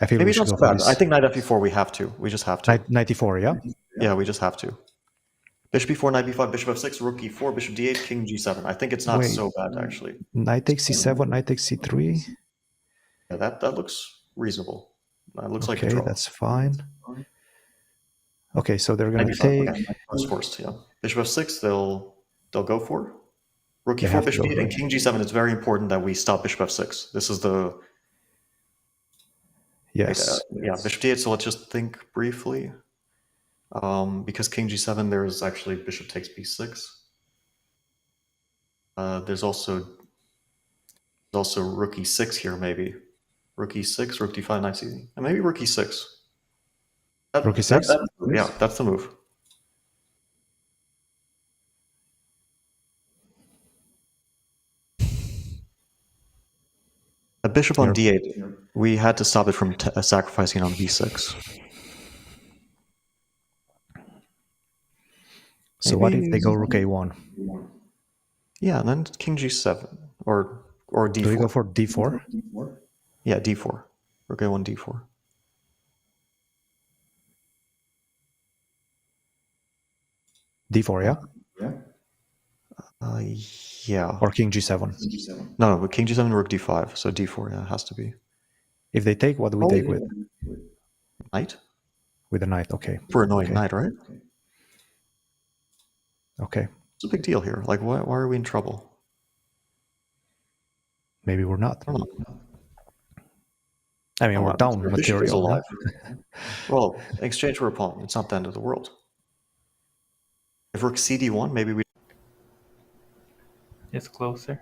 I feel Maybe we should not go so for bad. this. I think knight f4 we have to. We just have to. Knight e4, yeah? Yeah, we just have to. Bishop e4, knight b5, bishop f6, rook e4, bishop d8, king g7. I think it's not so bad, actually. Knight takes c7, knight takes c3. Yeah, that looks reasonable. That looks like a Okay, draw. that's fine. Okay, so they're going to Knight take... b5, okay. Forced, yeah. Bishop f6, they'll go for. Rook They e4, have to bishop go d8, for and it. king g7. It's very important that we stop bishop f6. This is the... Yes. Yeah, bishop d8, so let's just think briefly. Because king g7, there's actually bishop takes b6. There's also rook e6 here, maybe. Rook e6, rook d5, knight c, and maybe rook e6. Rook e6? Yeah, that's the move. A bishop on d8, we had to stop it from sacrificing on b6. So what if they go rook a1? Yeah, and then king g7 or d4. Do we go for d4? Yeah, d4. Rook a1, d4. D4, yeah? Yeah. Or king G7? No, but king G7, rook D5. So D4, yeah, it has to be. If they take, what do we take with? Knight? With a knight, okay. Super annoying Okay. knight, right? Okay. It's a big deal here. Like, why are we in trouble? Maybe we're not. I don't know. I mean, we're down Our bishop is material. alive. Well, exchange for a pawn. It's not the end of the world. If rook CD1, maybe we... It's closer.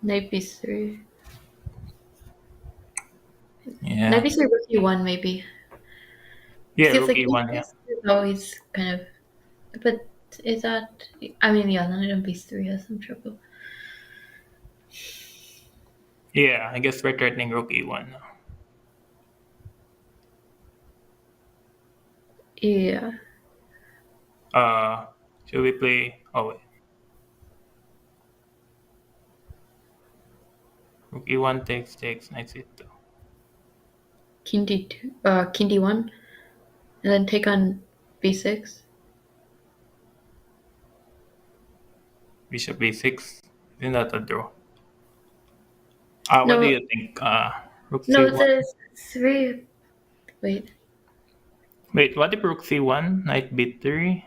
Knight B3. Yeah. Knight B3, rook E1, maybe. Yeah, Because rook like E1, yeah. is always kind of, but is that? I mean, yeah, Knight on B3 has some trouble. Yeah, I guess we're threatening rook E1 now. Yeah. Should we play? Oh wait. Rook E1 takes, knight C2. King D2, King D1, and then take on B6. Bishop B6. Isn't that a draw? What No. do you think? Rook No, C1. it's a 3. Wait. Wait, what if rook C1, knight B3,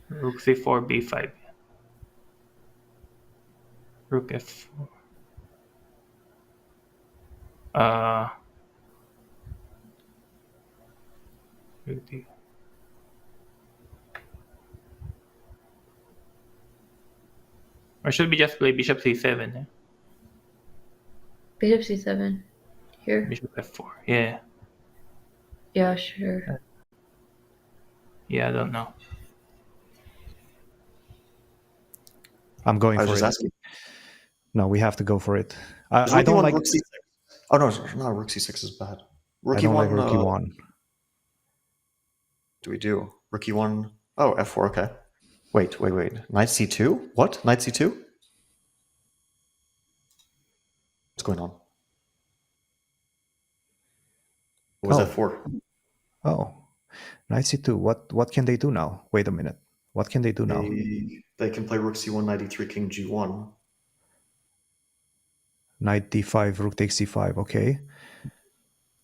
rook C4, B5, rook F4. Rook D. Or should we just play bishop C7? Eh? Bishop C7. Here? Bishop F4. Yeah. Yeah, sure. Yeah, I don't know. I'm going I was for just it. asking. No, we have to go for it. Is I rook don't E1 like. rook C6? Oh, no, rook C6 is bad. Rook I don't E1, like rook E1. do we do? Rook E1. Oh, F4, okay. Wait. Knight C2? What? Knight C2? What's going on? What was F4? Oh, Knight C2. What can they do now? Wait a minute. What can they do now? They can play rook C1, knight E3, king G1. Knight D5, rook takes C5. Okay.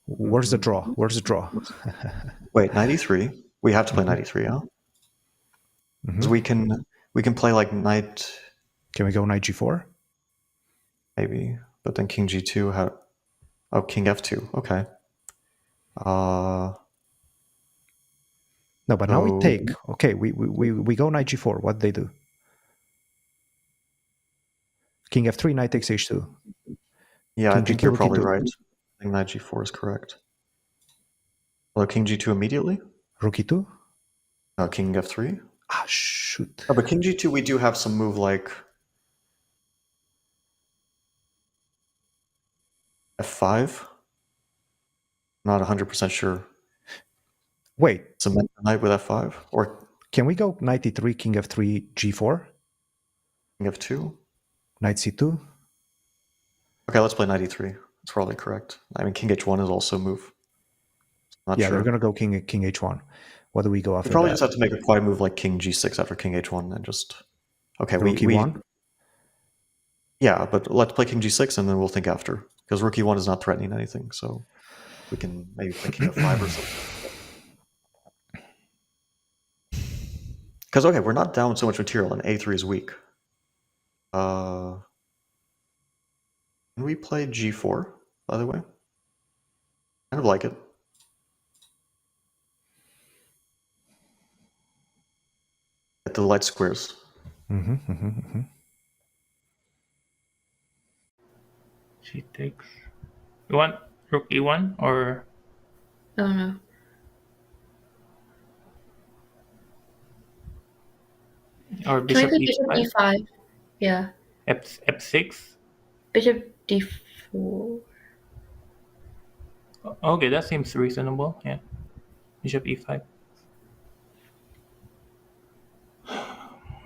Where's the draw? Where's the draw? Wait, knight E3. We have to play knight E3, huh? Because we can play like knight. Can we go knight G4? Maybe, but then king G2. Oh, king F2. Okay. No, but now we take. Okay, we go knight G4. What they do? King F3, knight takes H2. Yeah, king I think G2, you're probably G2. right. I think knight G4 is correct. Well, king G2 immediately? Rook E2? King F3? Ah, shoot. Oh, but king G2, we do have some move like F5. Not 100% sure. Wait. Cement the knight with F5? Or can we go knight E3, king F3, G4? King F2? Knight C2? Okay, let's play knight E3. That's probably correct. I mean, king H1 is also a move. Not Yeah, sure. they're going to go king H1. What do we go after We probably that? just have to make a quiet move like king G6 after king H1 and just... Okay, rook E1? Yeah, but let's play king G6 and then we'll think after. Because rook E1 is not threatening anything, so we can maybe play king F5 or something. Because, okay, we're not down so much material and A3 is weak. Can we play G4, by the way? Kind of like it. Get the light squares. She takes. You want rook E1 or? Oh no. Or Can bishop we play bishop E5? D5? Yeah. F6? Bishop D4. Okay, that seems reasonable. Yeah. Bishop E5.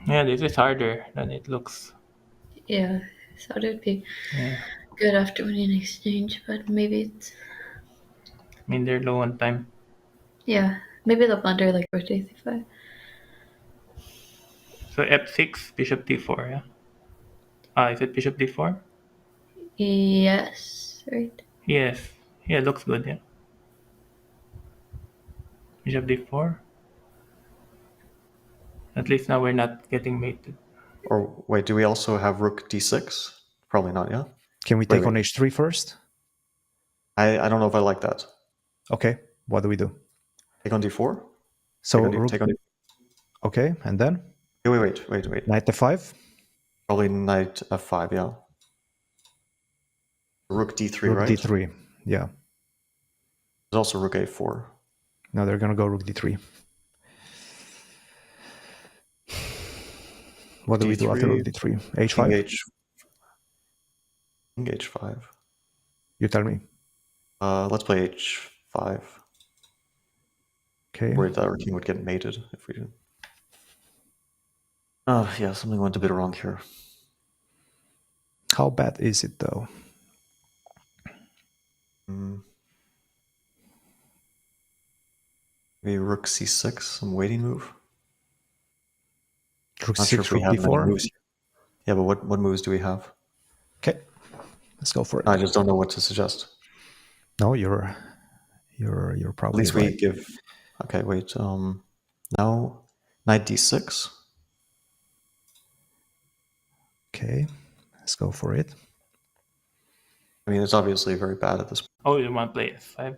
Yeah, this is harder than it looks. Yeah. So it would be Yeah. good after winning exchange, but maybe it's... I mean, they're low on time. Yeah, maybe the blunder like rook to c5. So f6, bishop d4, yeah? Is it bishop d4? Yes, right. Yes. Yeah, looks good, yeah. Bishop d4. At least now we're not getting mated. Or wait, do we also have rook d6? Probably not, yeah? Can we take on h3 first? I don't know if I like that. Okay, what do we do? Take on d4? So Take on okay, and then? Wait. Knight f5? Probably knight f5, yeah. Rook d3, Rook right? d3, yeah. There's also rook a4. Now they're gonna go rook d3. What do we do after rook d3? h5? King h5. You tell me. Let's play h5. Okay. Worried that our king would get mated if we did. Oh, yeah, something went a bit wrong here. How bad is it though? Maybe rook c6, some waiting move. Rook Not c6, sure if we rook have many d4? moves here. Yeah, but what moves do we have? Okay, let's go for it. I just don't know what to suggest. No, you're At probably least right. we give. Okay, wait. Now knight d6. Okay, let's go for it. I mean, it's obviously very bad at this point. Oh, you want to play f5?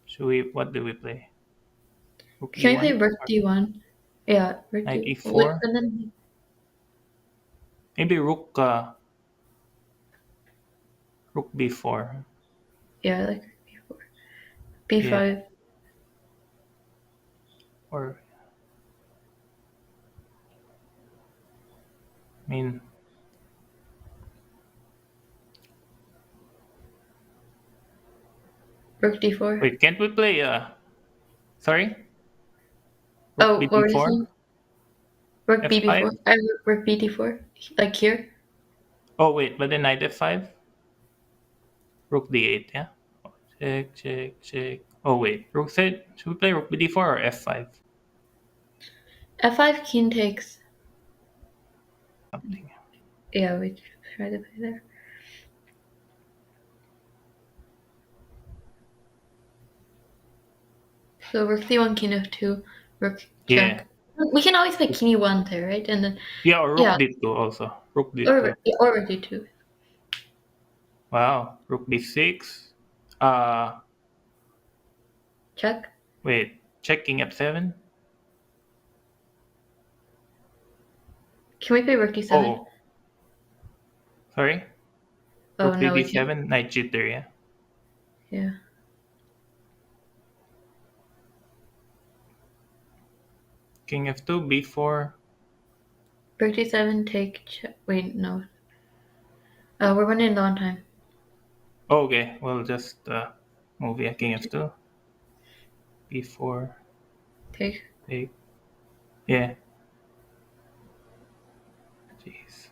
Should we? What do we play? Rook Can we e1? play rook d1? Yeah, rook Knight d1. e4? And then Maybe rook b4. yeah, like rook b4. b5. Yeah. Or I mean, Rook d4. wait, can't we play sorry? Oh, Rook what were you b4? saying? Rook F5? b4. Rook b4. Like here? Oh wait, but then knight f5? Rook d8, yeah? Check. Oh wait, rook said, should we play rook d4 or f5? f5 king takes. Something. Yeah, we try to play there. So rook d1, king f2, rook check. Yeah. We can always play king e1 there, right? And then Yeah, or rook d2 also. Rook d2. or rook d2. Wow, rook d6. Check. Wait, checking f7? Can we play rook d7? Oh. Sorry? Oh, Rook no, we d7, can't. knight g3, yeah? Yeah. King f2, b4. Rook d7, take check. Wait, no. We're running low on time. Oh, okay, we'll just move, yeah, king f2. b4. Take. Yeah. Jeez.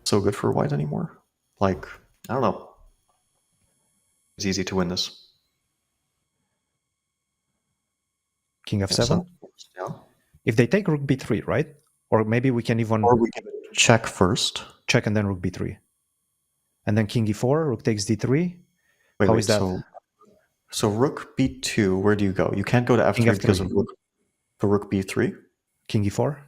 So good for white anymore? Like, I don't know. It's easy to win this. King f7? Yeah. If they take rook b3, right? Or maybe we can even... Or we can check first. Check and then rook b3. And then king e4, rook takes d3. How is that? So rook b2, where do you go? You can't go to f3 because of rook b3? King e4?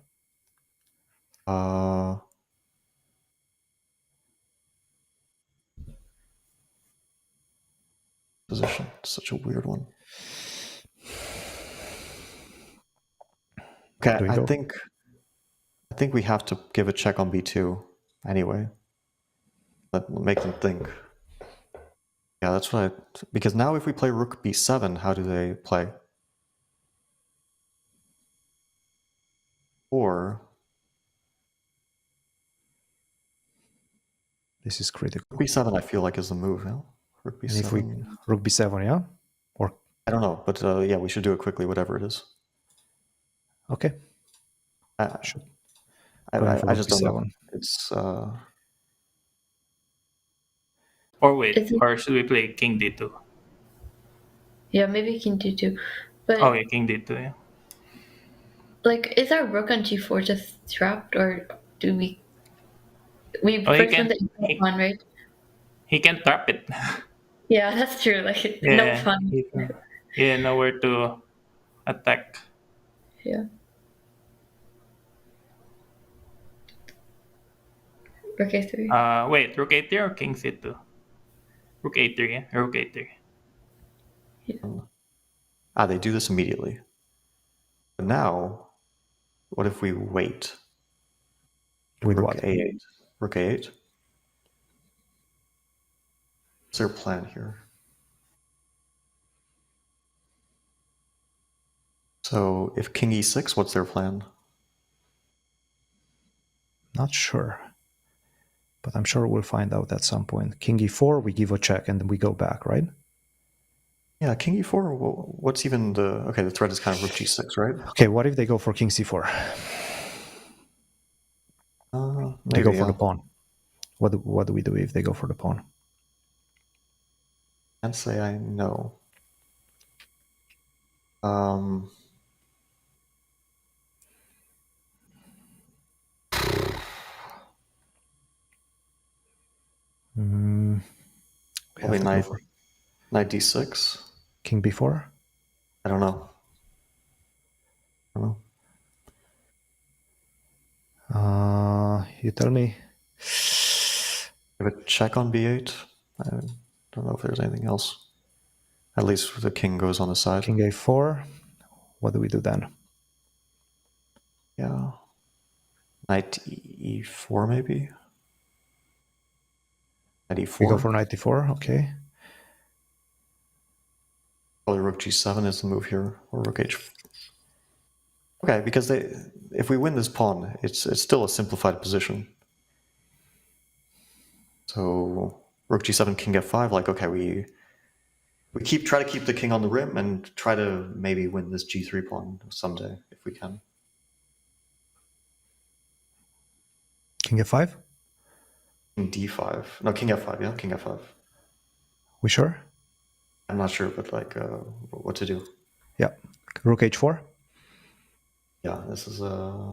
Position. Such a weird one. Okay, I think we have to give a check on b2 anyway. That will make them think. Yeah, that's what because now if we play rook b7, how do they play? Or this is critical. Rook b7 I feel like is the move, yeah? Rook b7. And if we rook b7, yeah? Or I don't know, but yeah, we should do it quickly, whatever it is. Okay. I just don't know. It's or wait, or should we play king d2? Yeah, maybe king d2. But Oh, yeah, king d2. Yeah. like, is our rook on g4 just trapped, or do we Oh, first win the equal pawn, right? he can trap it. Yeah, that's true. Like, no Yeah, fun. yeah, nowhere to attack. Yeah. Rook a3. Wait, rook a3 or king c2? Rook a3, yeah, rook a3. They do this immediately. But now, what if we wait? With Rook what? a8. Rook a8. What's their plan here? So if king e6, what's their plan? Not sure. But I'm sure we'll find out at some point. King e4, we give a check and then we go back, right? Yeah, king e4. What's even the... Okay, the threat is kind of rook g6, right? Okay, what if they go for king c4? They go for the pawn. What do we do if they go for the pawn? Can't say I know. Um, Probably knight d6. King b4? I don't know. You tell me. Have a check on b8. I don't know if there's anything else. At least the king goes on the side. King a4. What do we do then? Yeah. Knight e4 maybe? Knight e4. We go for knight e4, okay. Probably rook g7 is the move here, or rook h4. Okay, because if we win this pawn, it's still a simplified position. So rook g7, king f5, like, okay, we try to keep the king on the rim and try to maybe win this g3 pawn someday if we can. King f5? King d5. No, king f5, yeah, king f5. We sure? I'm not sure, but like, what to do. Yeah. Rook h4? Yeah, this is Rook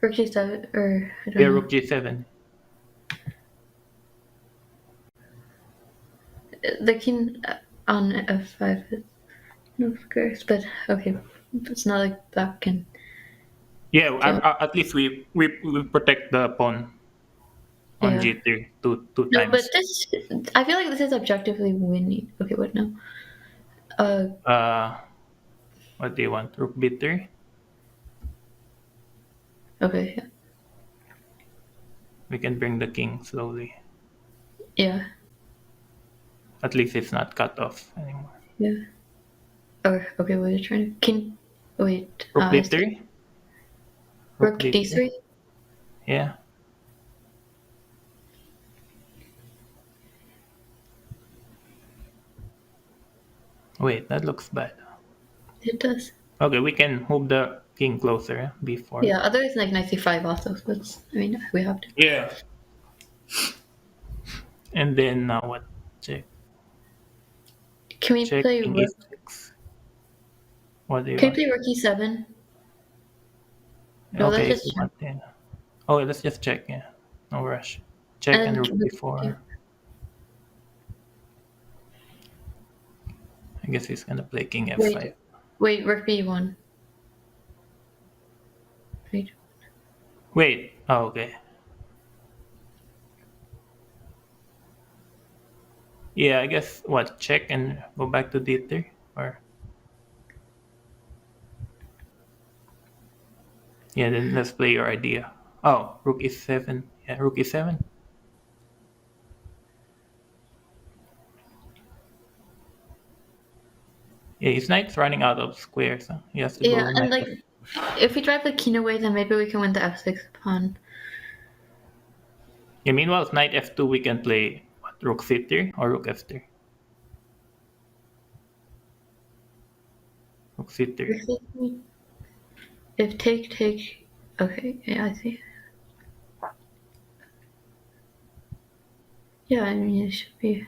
g7, or I don't know. Rook g7. The king on f5 is no squares, but okay. It's not like black can. Yeah, at least we protect the pawn on Yeah. g3 two No, times. but this, I feel like this is objectively winning. Okay, what now? What do you want? Rook b3? Okay, yeah. We can bring the king slowly. Yeah. At least it's not cut off anymore. Yeah. Or, okay, what are you trying to... King... Wait. Rook d3? Rook d3? Yeah. Wait, that looks bad. It does. Okay, we can move the king closer, b4. Yeah, otherwise like knight c5 also. So it's, I mean, we have to. Yeah. And then now what? Check. Can we Check play king rook? e6. What do you Can want? we play rook e7? No, Okay, let's if you just want, then. Oh, let's just check. Yeah, no rush. Check and rook b4. I guess he's gonna play king f5. Wait, rook b1. Wait. Oh, okay. Yeah, I guess what? Check and go back to d3 or. Yeah, then let's play your idea. Oh, rook e7. Yeah, rook e7. Yeah, his knight's running out of squares. Huh? He has to go. Yeah, and like, if we drive the king away, then maybe we can win the f6 pawn. Yeah, meanwhile, if knight f2, we can play what, rook c3 or rook f3. Rook c3. If take. Okay, yeah, I see. Yeah, I mean, it should be.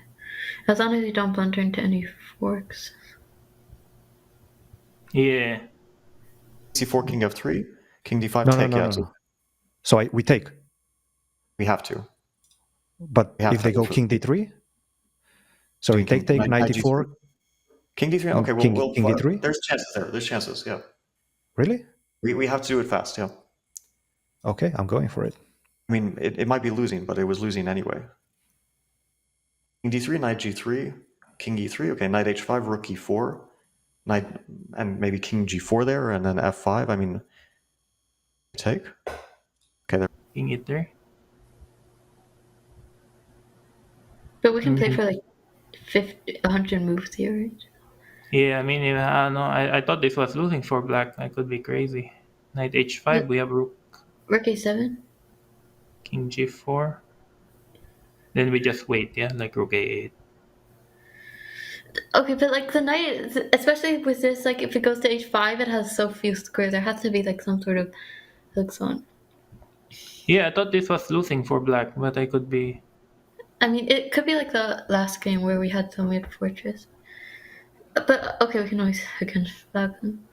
As long as you don't blunder into any forks. Yeah. c4, king f3, king d5, No, take. no, Yeah, no, no. So we take. we have to. But We have if to they go king d3, so in take, knight knight g3. d4, King d3. Okay, king, we'll king d3. there's chances there. There's chances. Yeah, Really? we have to do it fast. Yeah. Okay, I'm going for it. I mean, it might be losing, but it was losing anyway. King d3, knight g3, king e3. Okay, knight h5, rook e4, knight, and maybe king g4 there, and then f5. I mean, take. Okay, there. King e3. But we can play for like 100 moves here, right? Yeah, I mean, no, I thought this was losing for black. I could be crazy. Knight h5, we have rook, Rook a7. king g4. Then we just wait, yeah, like rook a8. Okay, but like the knight, especially with this, like if it goes to h5, it has so few squares. There has to be like some sort of hooks on. Yeah, I thought this was losing for black, but I could be. I mean, it could be like the last game where we had so many fortress. But okay, we can always flag them.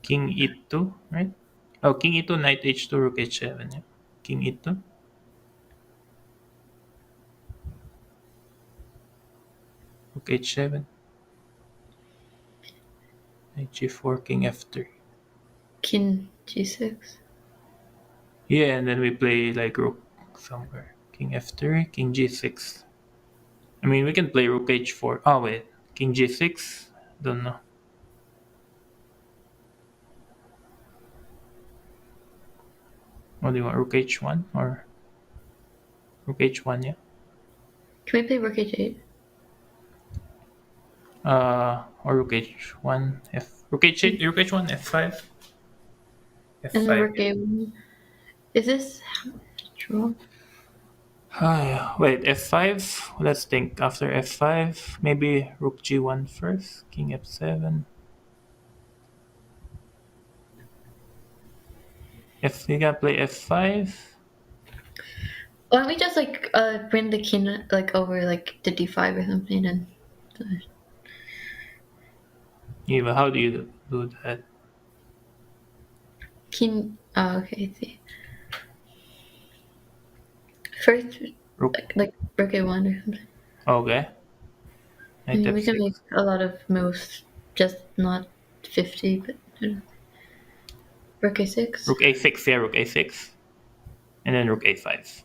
King e2, right? Oh, king e2, knight h2, rook h7, yeah. King e2. Rook h7. Knight g4, king f3. King g6. Yeah, and then we play like rook somewhere. King f3, king g6. I mean, we can play rook h4. Oh, wait. King g6? Don't know. What do you want? Rook h1 or rook h1? Yeah. Can we play rook h8? Or rook h1 rook h8, rook h1 f5. And then f5. rook a1. Is this draw? Wait, f5. Let's think. After f5, maybe rook g1 first. King f7. If we gotta play f5. Why don't we just like bring the king like over like to d5 or something and. Yeah, but how do you do that? King. Oh, okay. I see. First, Rook. like rook a1 or something. Okay. I Knight mean, we can f6. make a lot of moves, just not 50. But rook a6. Rook a6, yeah, rook a6. And then rook a5.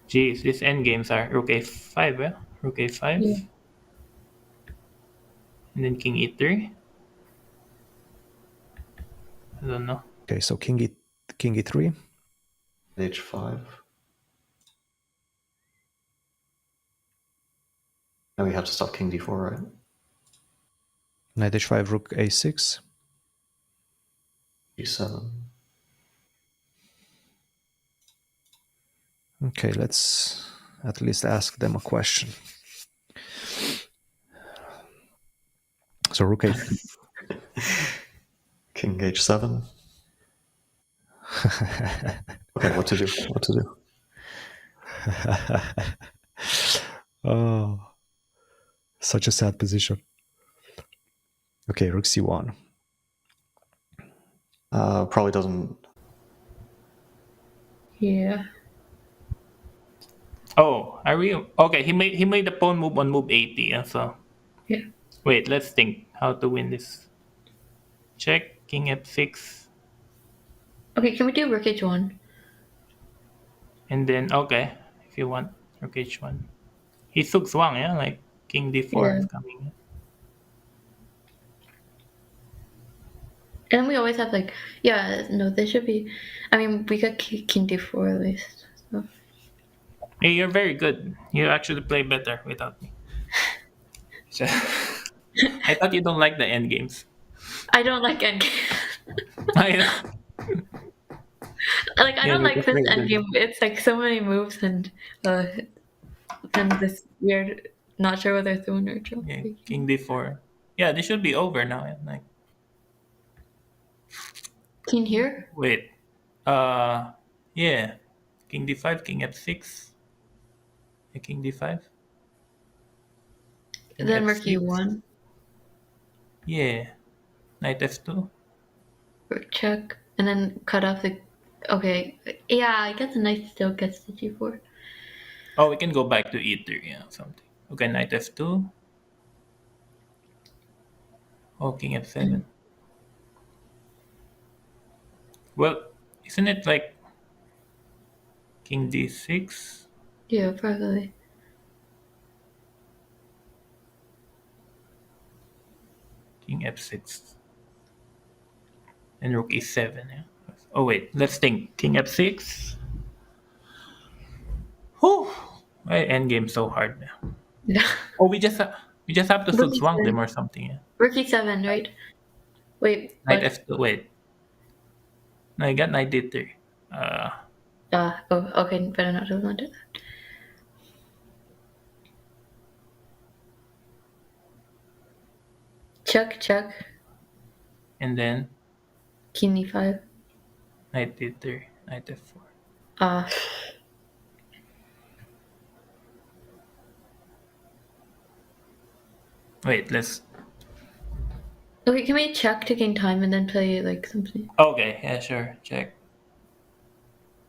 Jeez, these endgames are rook a5, yeah? Rook a5. Yeah. And then king e3. I don't know. Okay, so king e3. h5. Now we have to stop king d4, right? Knight h5, rook a6. g7. Okay, let's at least ask them a question. So rook a. King h7. Okay, what to do? What to do? Oh, such a sad position. Okay, rook c1. Probably doesn't. Yeah. Oh, are we okay? He made the pawn move on move 80, yeah, so Yeah. wait, let's think how to win this. Check, king f6. Okay, can we do rook h1? And then okay, if you want rook h1. He took swang, yeah, like king d4 is Yeah. coming. And we always have like, yeah, no, they should be. I mean, we got king d4 at least. So. Hey, you're very good. You actually play better without me. So, I thought you don't like the end games. I don't like endgame. I Like I Yeah, don't we like just this made it. endgame. It's like so many moves and this weird, not sure whether it's a win or draw. Yeah, king d4. Yeah, this should be over now. Yeah, like King here. wait, yeah, king d5, king f6. Yeah, king d5. King Then rook F6. e1. Yeah. Knight F2. Rook check. And then cut off the... Okay. Yeah, I guess the knight still gets to g4. Oh, we can go back to E3, yeah, something. Okay, Knight F2. Oh, King F7. Well, isn't it like King D6? Yeah, probably. King F6. And Rook E7, yeah. Oh, wait, let's think. King F6. Whew! My endgame so hard now. Yeah. Oh, we just have to Rook swang them e7. or something, yeah. Rook e7, right? Wait, Knight what? F2, wait. No, I got Knight D3. Uh, Oh, okay, better not have wanted that. Check, check. and then King e5. Knight D3, Knight F4. Ah, Wait, let's. okay, can we check to gain time and then play like something? Okay, yeah, sure. Check.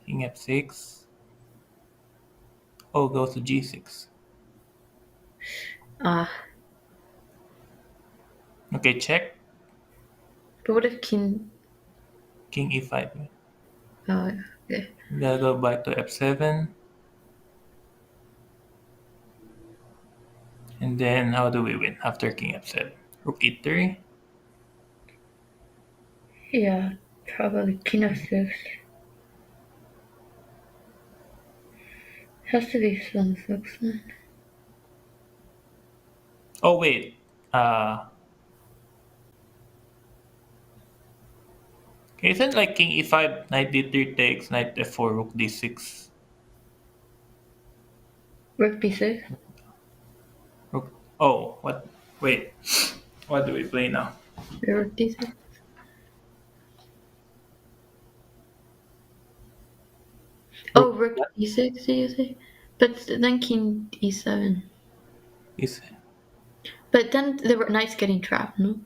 King F6. Oh, goes to G6. Ah, Okay, check. but what if king... King E5. Oh, okay. Gotta go back to F7. And then how do we win after King F7? Rook E3. Yeah, probably king f6. Has to be some six then. Oh wait. Okay, isn't like King E5, Knight D3 takes, Knight F4, Rook D6. Rook b6. Rook. Oh, what? Wait. What do we play now? Rook d6. Oh, rook e6, did you say? But then king e7. Is But then the knight's getting trapped, no?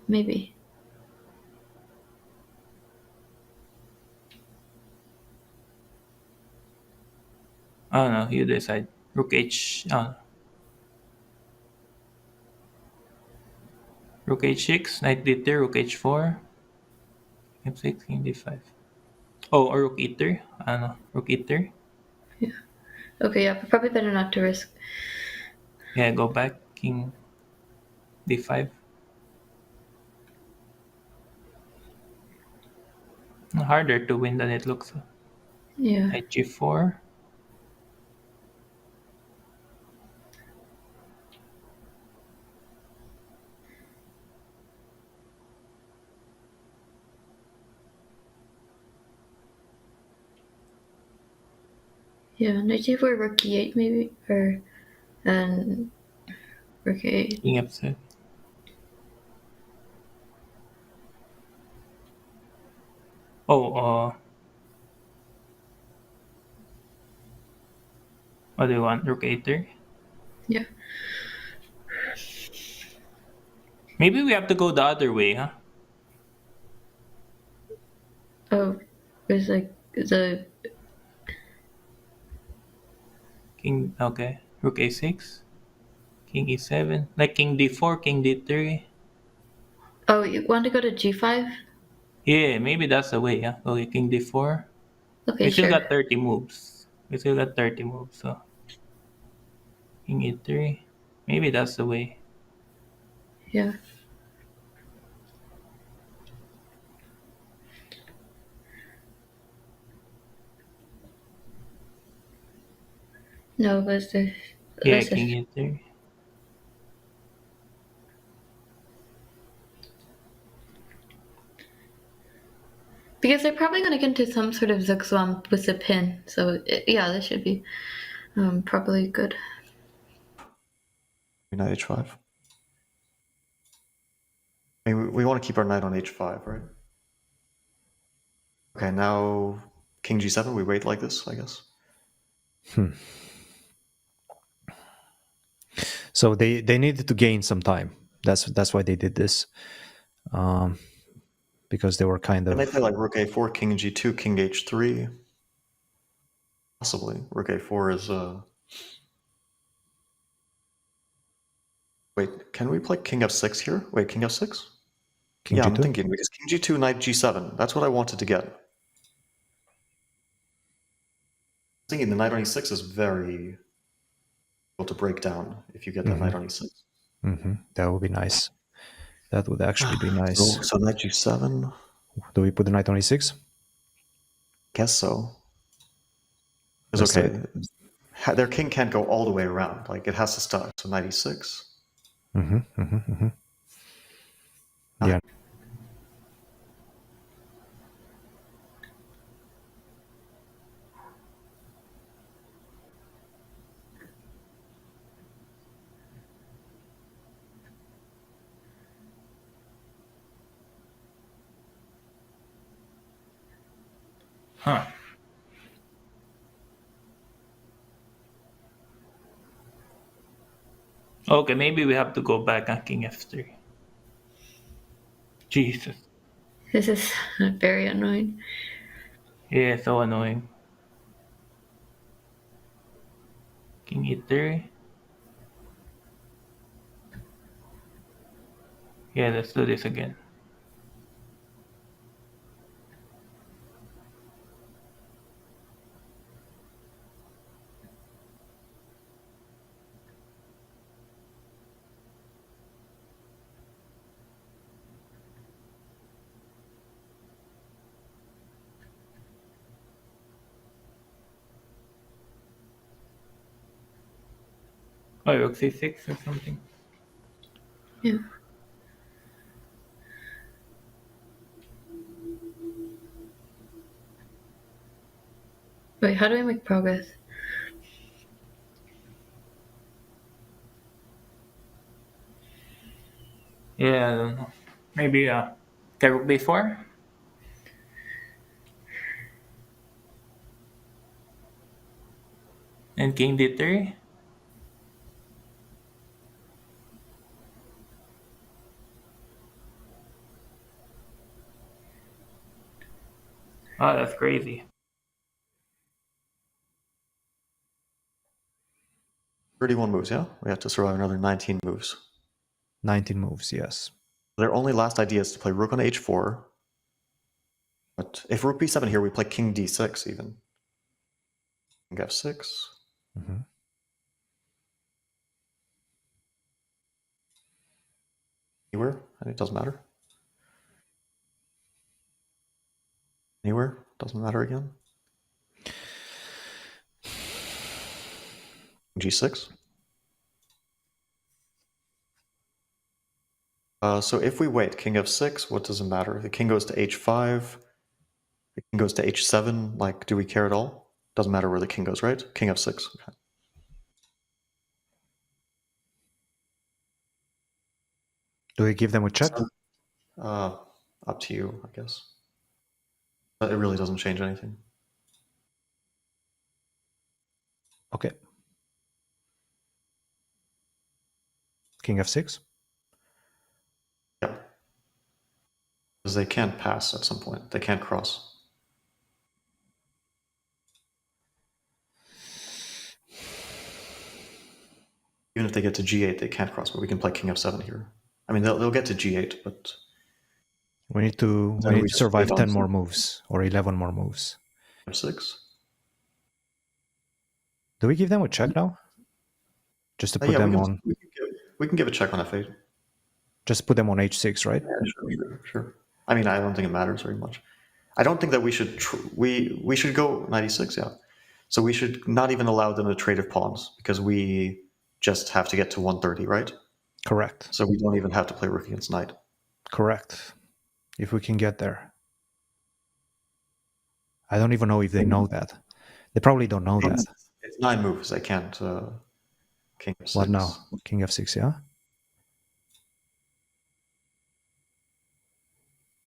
Maybe. oh no, you decide. Rook H. Oh, no. Rook H6, Knight D3, Rook H4, F6, King D5. Oh, or Rook E3. I don't know. Rook E3. Yeah. Okay, yeah, but probably better not to risk. Yeah, go back. King D5. Harder to win than it looks. Yeah. Knight G4. Yeah, knight g4, rook e8 maybe? Or, and rook a8. King F7. Oh, what do you want? Rook A3? Yeah. Maybe we have to go the other way, huh? Oh, there's like the... King, okay. Rook A6. King E7. Like King D4, King D3. Oh, you want to go to g5? Yeah, maybe that's the way, huh? Okay, King D4. Okay, We still sure. got 30 moves. We still got 30 moves, so. King E3. Maybe that's the way. Yeah. No, but there's... Yeah, there's King E3. because they're probably going to get into some sort of zugzwang with the pin. So, yeah, this should be probably good. Knight h5. I mean, we want to keep our knight on h5, right? Okay, now king g7. We wait like this, I guess. So they needed to gain some time. That's why they did this, because they were kind Can they of. play like rook a4, king g2, king h3? Possibly. Rook a4 is Wait, can we play king f6 here? Wait, king f6? King Yeah, G2? I'm thinking because king g2, knight g7. That's what I wanted to get. I'm thinking the knight on e6 is very difficult to break down if you get that knight on e6. That would be nice. That would actually be nice. So knight g7. Do we put the knight on e6? Guess so. Let's Because do okay, their king can't go all the way around. Like it has to start. So knight e6. Yeah. Huh. Okay, maybe we have to go back on king f3. Jesus. This is very annoying. Yeah, so annoying. King e3. Yeah, let's do this again. Oh, rook c6 or something. Yeah. Wait, how do I make progress? Yeah, I don't know. Maybe okay, rook b4. And king d3. Oh, that's crazy. 31 moves, yeah? We have to survive another 19 moves. 19 moves, yes. Their only last idea is to play rook on h4. But if rook b7 here, we play king d6 even. King f6. Anywhere? It doesn't matter. Anywhere? Doesn't matter again. G6. So if we wait, king f6, what does it matter? The king goes to h5. The king goes to h7. Like, do we care at all? Doesn't matter where the king goes, right? King f6. Okay. Do we give them a check? Up to you, I guess. But it really doesn't change anything. Okay. King f6? Yeah. Because they can't pass at some point. They can't cross. Even if they get to g8, they can't cross, but we can play king f7 here. I mean, they'll get to g8, but We need to survive 10 more moves or 11 more moves. f6. Do we give them a check now? Just to put them on. We can give a check on f8. Just put them on h6, right? Yeah, sure. I mean, I don't think it matters very much. I don't think that we should we should go 96, yeah. So we should not even allow them to trade of pawns because we just have to get to 130, right? Correct. So we don't even have to play rook against knight. Correct. If we can get there. I don't even know if they know that. They probably don't know that. It's 9 moves. They can't. King f6. What now? King f6, yeah?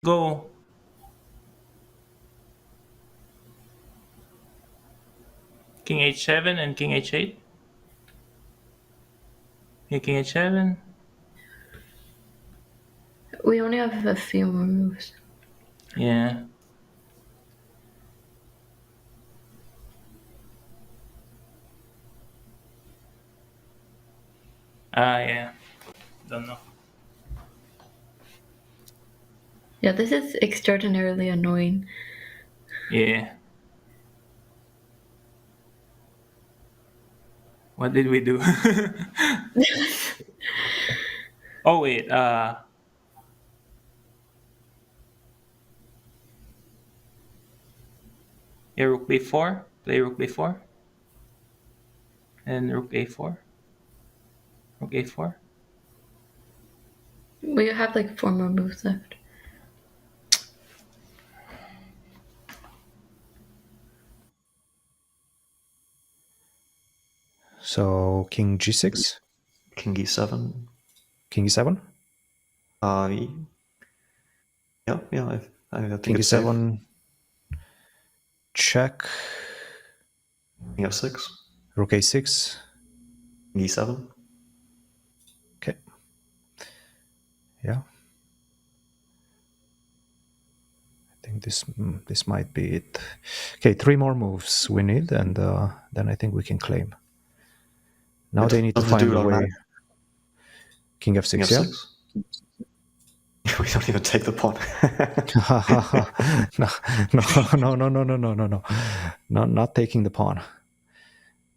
Go. King h7 and king h8. King H7. We only have a few more moves. Yeah. Yeah. Don't know. Yeah, this is extraordinarily annoying. Yeah. What did we do? Oh wait. Yeah, rook b4. Play rook b4. And rook a4. Rook a4. We have like 4 more moves left. So king g6, King e7. king e7, Yeah, I think king it's safe. e7, check, King f6. rook a6, King e7. okay, yeah. I think this might be it. Okay, 3 more moves we need, and then I think we can claim. Now they need to Doesn't find do it a way. automatic. King f6, King yeah? f6. We don't even take the pawn. No, not taking the pawn.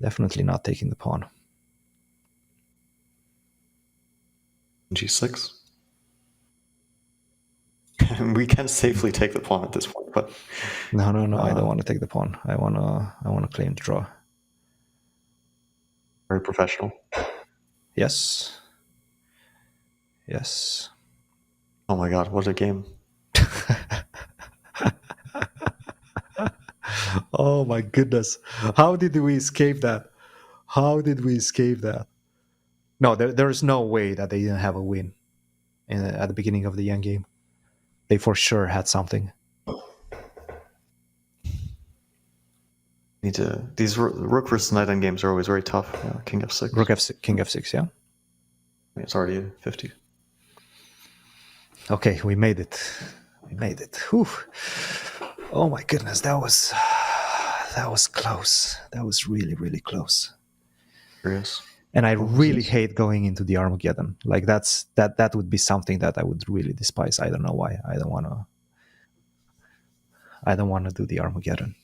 Definitely not taking the pawn. g6. We can safely take the pawn at this point, but No, I don't want to take the pawn. I wanna claim the draw. very professional. Yes. Yes. Oh my god, what a game. Oh my goodness. How did we escape that? How did we escape that? No, there is no way that they didn't have a win at the beginning of the endgame. They for sure had something. These rook versus knight end games are always very tough. King f6. Rook f6, king f6, yeah? It's already 50. Okay, we made it. We made it. Whew. Oh my goodness, that was close. That was really, really close. Curious. And I really hate going into the Armageddon. Like that would be something that I would really despise. I don't know why. I don't wanna do the Armageddon.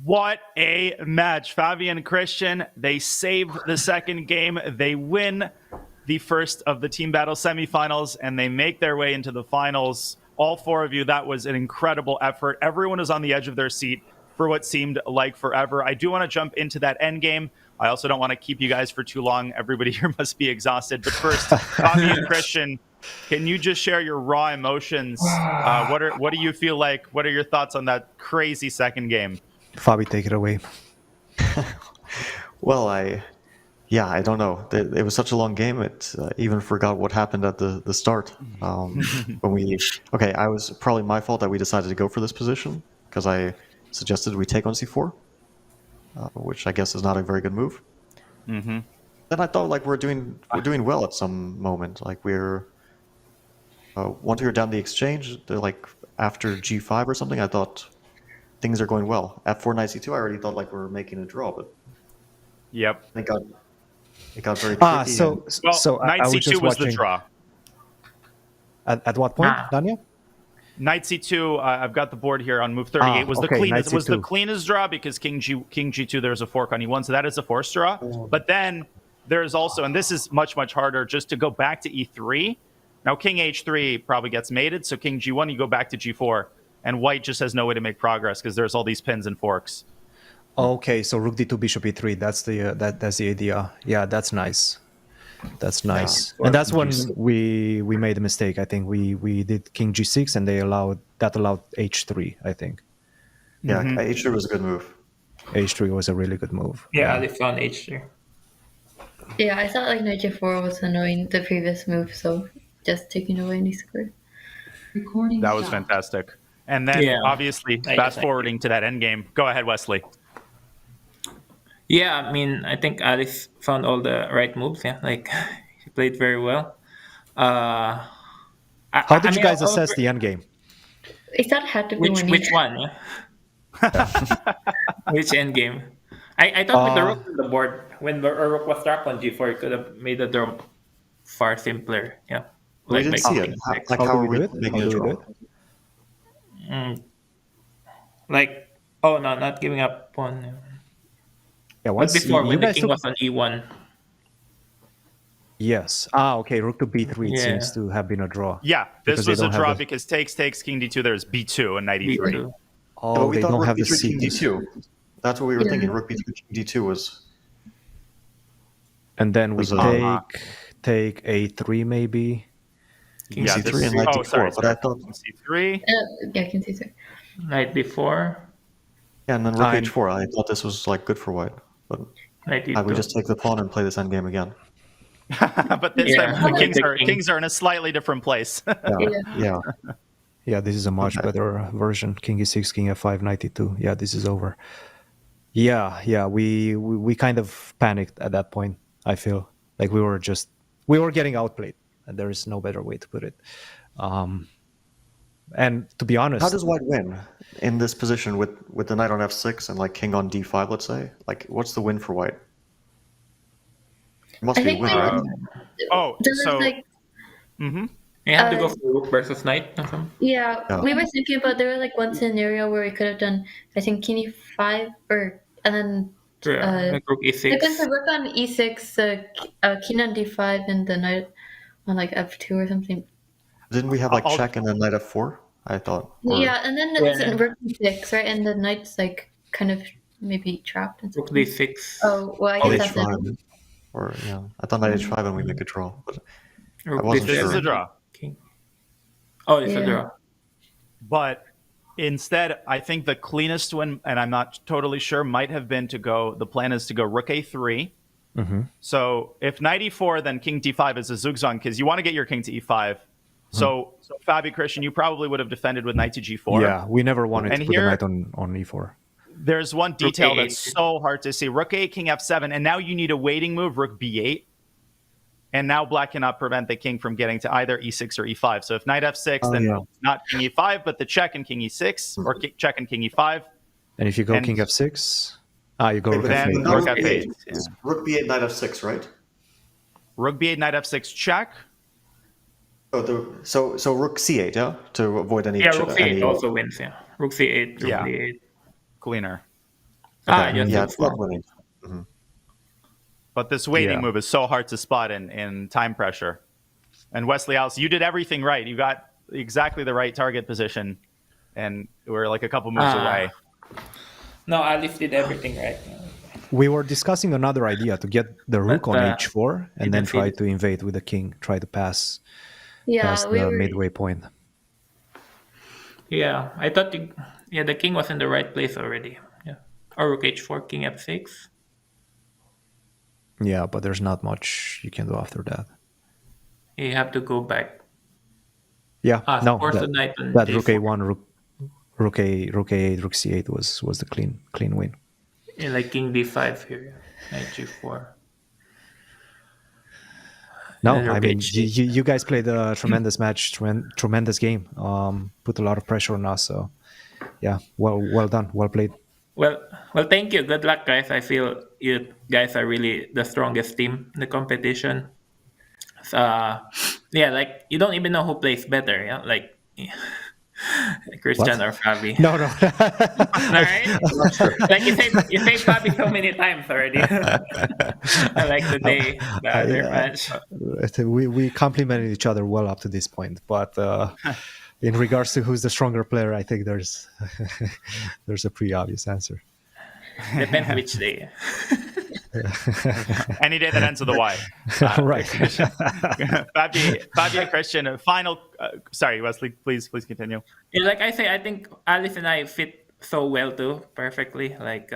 What a match. Fabian and Cristian, they saved the second game. They win the first of the team battle semifinals, and they make their way into the finals. All 4 of you, that was an incredible effort. Everyone was on the edge of their seat for what seemed like forever. I do want to jump into that end game. I also don't want to keep you guys for too long. Everybody here must be exhausted. But first, Fabian and Cristian, can you just share your raw emotions? What do you feel like? What are your thoughts on that crazy second game? Fabi, take it away. Well, I don't know. It was such a long game. It even forgot what happened at the start. I was probably my fault that we decided to go for this position because I suggested we take on c4, which I guess is not a very good move. Mm-hmm. Then I thought like we're doing well at some moment. Like we're once we were down the exchange, like after g5 or something, I thought things are going well. F4 knight c2, I already thought like we were making a draw, but yep, it got very tricky. So knight I was c2 just was the watching. draw. At what point, Daniel? Knight c2. I've got the board here on move 38. Was the okay, cleanest? knight Was the c2. cleanest draw because king g2. There's a fork on e1, so that is a forced draw. But then there's also, and this is much harder, just to go back to e3. Now king h3 probably gets mated, so king g1, you go back to g4, and white just has no way to make progress because there's all these pins and forks. Okay, so rook d2, bishop e3. That's the idea. Yeah, that's nice. That's nice. Yeah. And that's when we made a mistake. I think we did king g6 and that allowed h3, I think. Yeah, h3 was a good move. H3 was a really good move. Yeah, Alif found H3. Yeah, I thought like knight g4 was annoying the previous move, so just taking away any square. That was fantastic. And then Yeah. obviously fast forwarding to that endgame. Go ahead, Wesley. Yeah, I mean, I think Alice found all the right moves. Yeah, like he played very well. How did you guys assess the endgame? I thought it had to be winning. Which one? Yeah? Which endgame? I thought with the rook on the board, when the rook was trapped on g4, it could have made the draw far simpler. Yeah, We didn't see it. Like, how are we making a draw? Like, oh no, not giving up pawn. Yeah, But before, when the guys king was on e1. Yes. Okay, rook to b3 Yeah. seems to have been a draw. Yeah, Because this they was a don't have draw the- because takes, king d2, there's b2 and knight e3. B2. Oh, But we they thought don't rook have the b3 king seats. d2. That's what we were Yeah. thinking. Rook b3 king d2 was. And then we Was a- take a3 maybe. King Yeah, c3 this- and knight oh, d4. sorry, But I thought, c3. Yeah, I can see so. Knight b4. yeah, and then rook I'm- h4. I thought this was like good for white. But Knight we e2. just take the pawn and play this endgame again. But this Yeah. time the King. kings are in a slightly different place. Yeah. Yeah, this is a much better version. King e6, king f5, knight e2. Yeah, this is over. Yeah, we kind of panicked at that point. I feel like we were getting outplayed, and there is no better way to put it. And to be honest, How does white win in this position with the knight on f6 and like king on d5, let's say? Like, what's the win for white? It must I be a think win, we- right? Oh, There was so like, You have to go for rook versus knight or something. yeah, Yeah. we were thinking about there was like one scenario where we could have done, I think, king e5 and then Yeah, like rook because e6. the rook on e6, king on d5, and the knight on like f2 or something. Didn't we have like I'll- check and then knight f4? I thought. Or- Yeah, and then it's Yeah. rook e6, right? And the knight's like kind of maybe trapped. And Rook something. d6. Oh, well, I Knight guess that's it. h5. Or yeah, I thought knight h5 and we make a draw, but Rook wasn't d7. this is sure. a draw. King. Oh, it's a Yeah. draw. But instead, I think the cleanest win, and I'm not totally sure, might have been the plan is to go rook a3. So if knight e4, then king d5 is a zugzwang, because you want to get your king to e5. So Fabi, Christian, you probably would have defended with knight to g4. yeah, we never wanted And to put here- the knight on e4. There's one detail A8. that's so hard to see. Rook a, king f7, and now you need a waiting move, rook b8. And now black cannot prevent the king from getting to either e6 or e5. So if knight f6, then yeah. not king e5, but the check and king e6, or check and king e5. And if you go And- king f6, you go Okay, rook but then f8. now rook rook f8, b8. yeah. It's rook b8, knight f6, right? Rook b8, knight f6, check. So rook c8, yeah, to avoid any. Yeah, rook c8 any- also wins. Yeah, rook c8, rook Yeah. d8. Cleaner. Okay, yes, yeah, it's it's not wrong. winning. But this waiting Yeah. move is so hard to spot in time pressure. And Wesley Alice, you did everything right. You got exactly the right target position, and we're like a couple moves away. No, Alice did everything right. We were discussing another idea to get the rook on h4 and then didn't try fit. to invade with the king, try to pass Yeah, past we the were. midway point. Yeah, I thought the king was in the right place already. Yeah, or rook h4, king f6. Yeah, but there's not much you can do after that. You have to go back. Yeah, So no, force the knight on that rook g4. a1, rook a8, rook c8 was the clean win. Yeah, like king d5 here. Knight g4. No, And I rook mean h8. you guys played a tremendous match, tremendous game. Put a lot of pressure on us. So yeah, well done, well played. Well, thank you. Good luck, guys. I feel you guys are really the strongest team in the competition. Yeah, like you don't even know who plays better. Yeah, like Cristian or Fabi. No. Alright? Like you say Fabi so many times already. I like the other match. We complimented each other well up to this point, but in regards to who's the stronger player, I think there's a pretty obvious answer. Depends which day. Any day that ends with a Y. Right. Fabi and Christian, final. Sorry, Wesley, please continue. Yeah, like I say, I think Alice and I fit so well too, perfectly. Like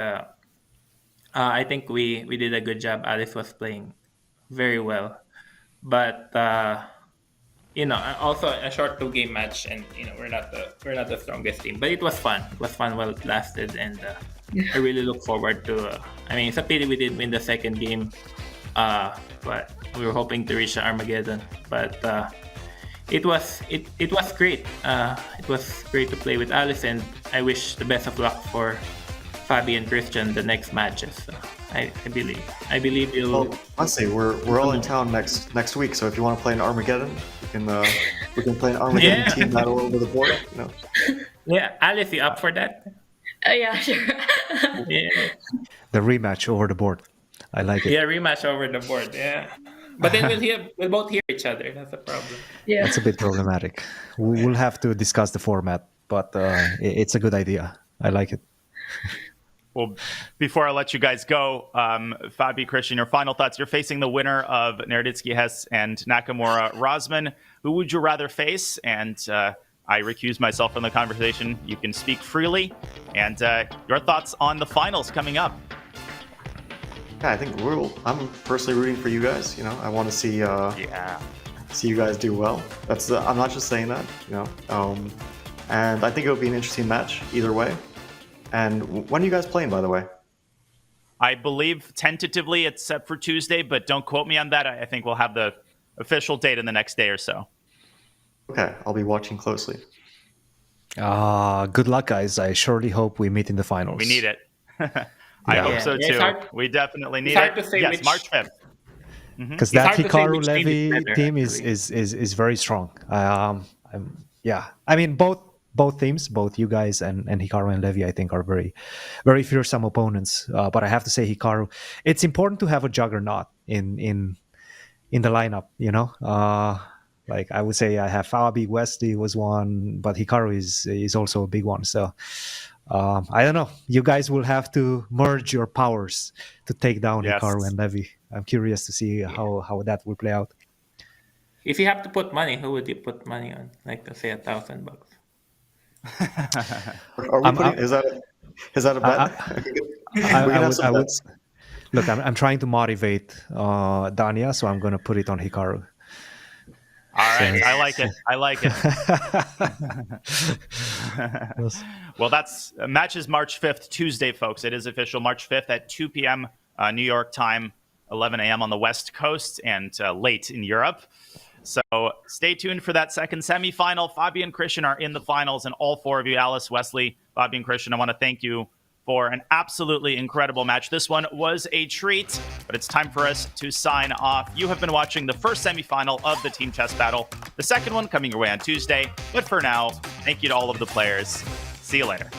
I think we did a good job. Alice was playing very well, but also a short 2 game match, and we're not the strongest team, but it was fun. It was fun while it lasted, and I really look forward to. I mean, it's a pity we didn't win the second game, but we were hoping to reach Armageddon. But it was great. It was great to play with Alice, and I wish the best of luck for Fabi and Christian the next matches. So I believe you'll. Well, honestly, we're all in town next week, so if you want to play an Armageddon, we can play an Armageddon Yeah. team battle over the board. Yeah, Alice, you up for that? Yeah, sure. Yeah, The rematch over the board. I like it. yeah, rematch over the board. Yeah, but then we'll both hear each other. That's the problem. Yeah. It's a bit problematic. We'll have to discuss the format, but it's a good idea. I like it. Well, before I let you guys go, Fabi, Christian, your final thoughts. You're facing the winner of Naroditsky, Hess, and Nakamura, Rosman. Who would you rather face? And I recuse myself from the conversation. You can speak freely. And your thoughts on the finals coming up. Yeah, I think I'm personally rooting for you guys. I want to see you guys do well. I'm not just saying that. And I think it'll be an interesting match either way. And when are you guys playing, by the way? I believe tentatively it's set for Tuesday, but don't quote me on that. I think we'll have the official date in the next day or so. Okay, I'll be watching closely. Good luck, guys. I surely hope we meet in the finals. We need it. I hope so, Yeah, too. it's hard- We definitely need it's hard it. to say Yes, which- March 5th. Because It's that hard to say Hikaru which team is Levy better, team actually. is very strong. I mean both teams, both you guys and Hikaru and Levy, I think are very very fearsome opponents. But I have to say Hikaru, it's important to have a juggernaut in the lineup. Like I would say I have Fabi, Wesley was one, but Hikaru is also a big one. So I don't know. You guys will have to merge your powers to take down Yes. Hikaru and Levy. I'm curious to see how that will play out. If you have to put money, who would you put money on? Like, let's say $1,000. Are we putting? Is that a bet? We can have some bets. Look, I'm trying to motivate Dania, so I'm going to put it on Hikaru. All right. I like it. I like it. Well, that's matches March 5th, Tuesday, folks. It is official March 5th at 2 p.m. New York time, 11 a.m. on the West Coast, and late in Europe. So stay tuned for that second semifinal. Fabi and Christian are in the finals, and all four of you, Alice, Wesley, Fabi, and Christian, I want to thank you for an absolutely incredible match. This one was a treat, but it's time for us to sign off. You have been watching the first semifinal of the Team Chess Battle. The second one coming your way on Tuesday. But for now, thank you to all of the players. See you later.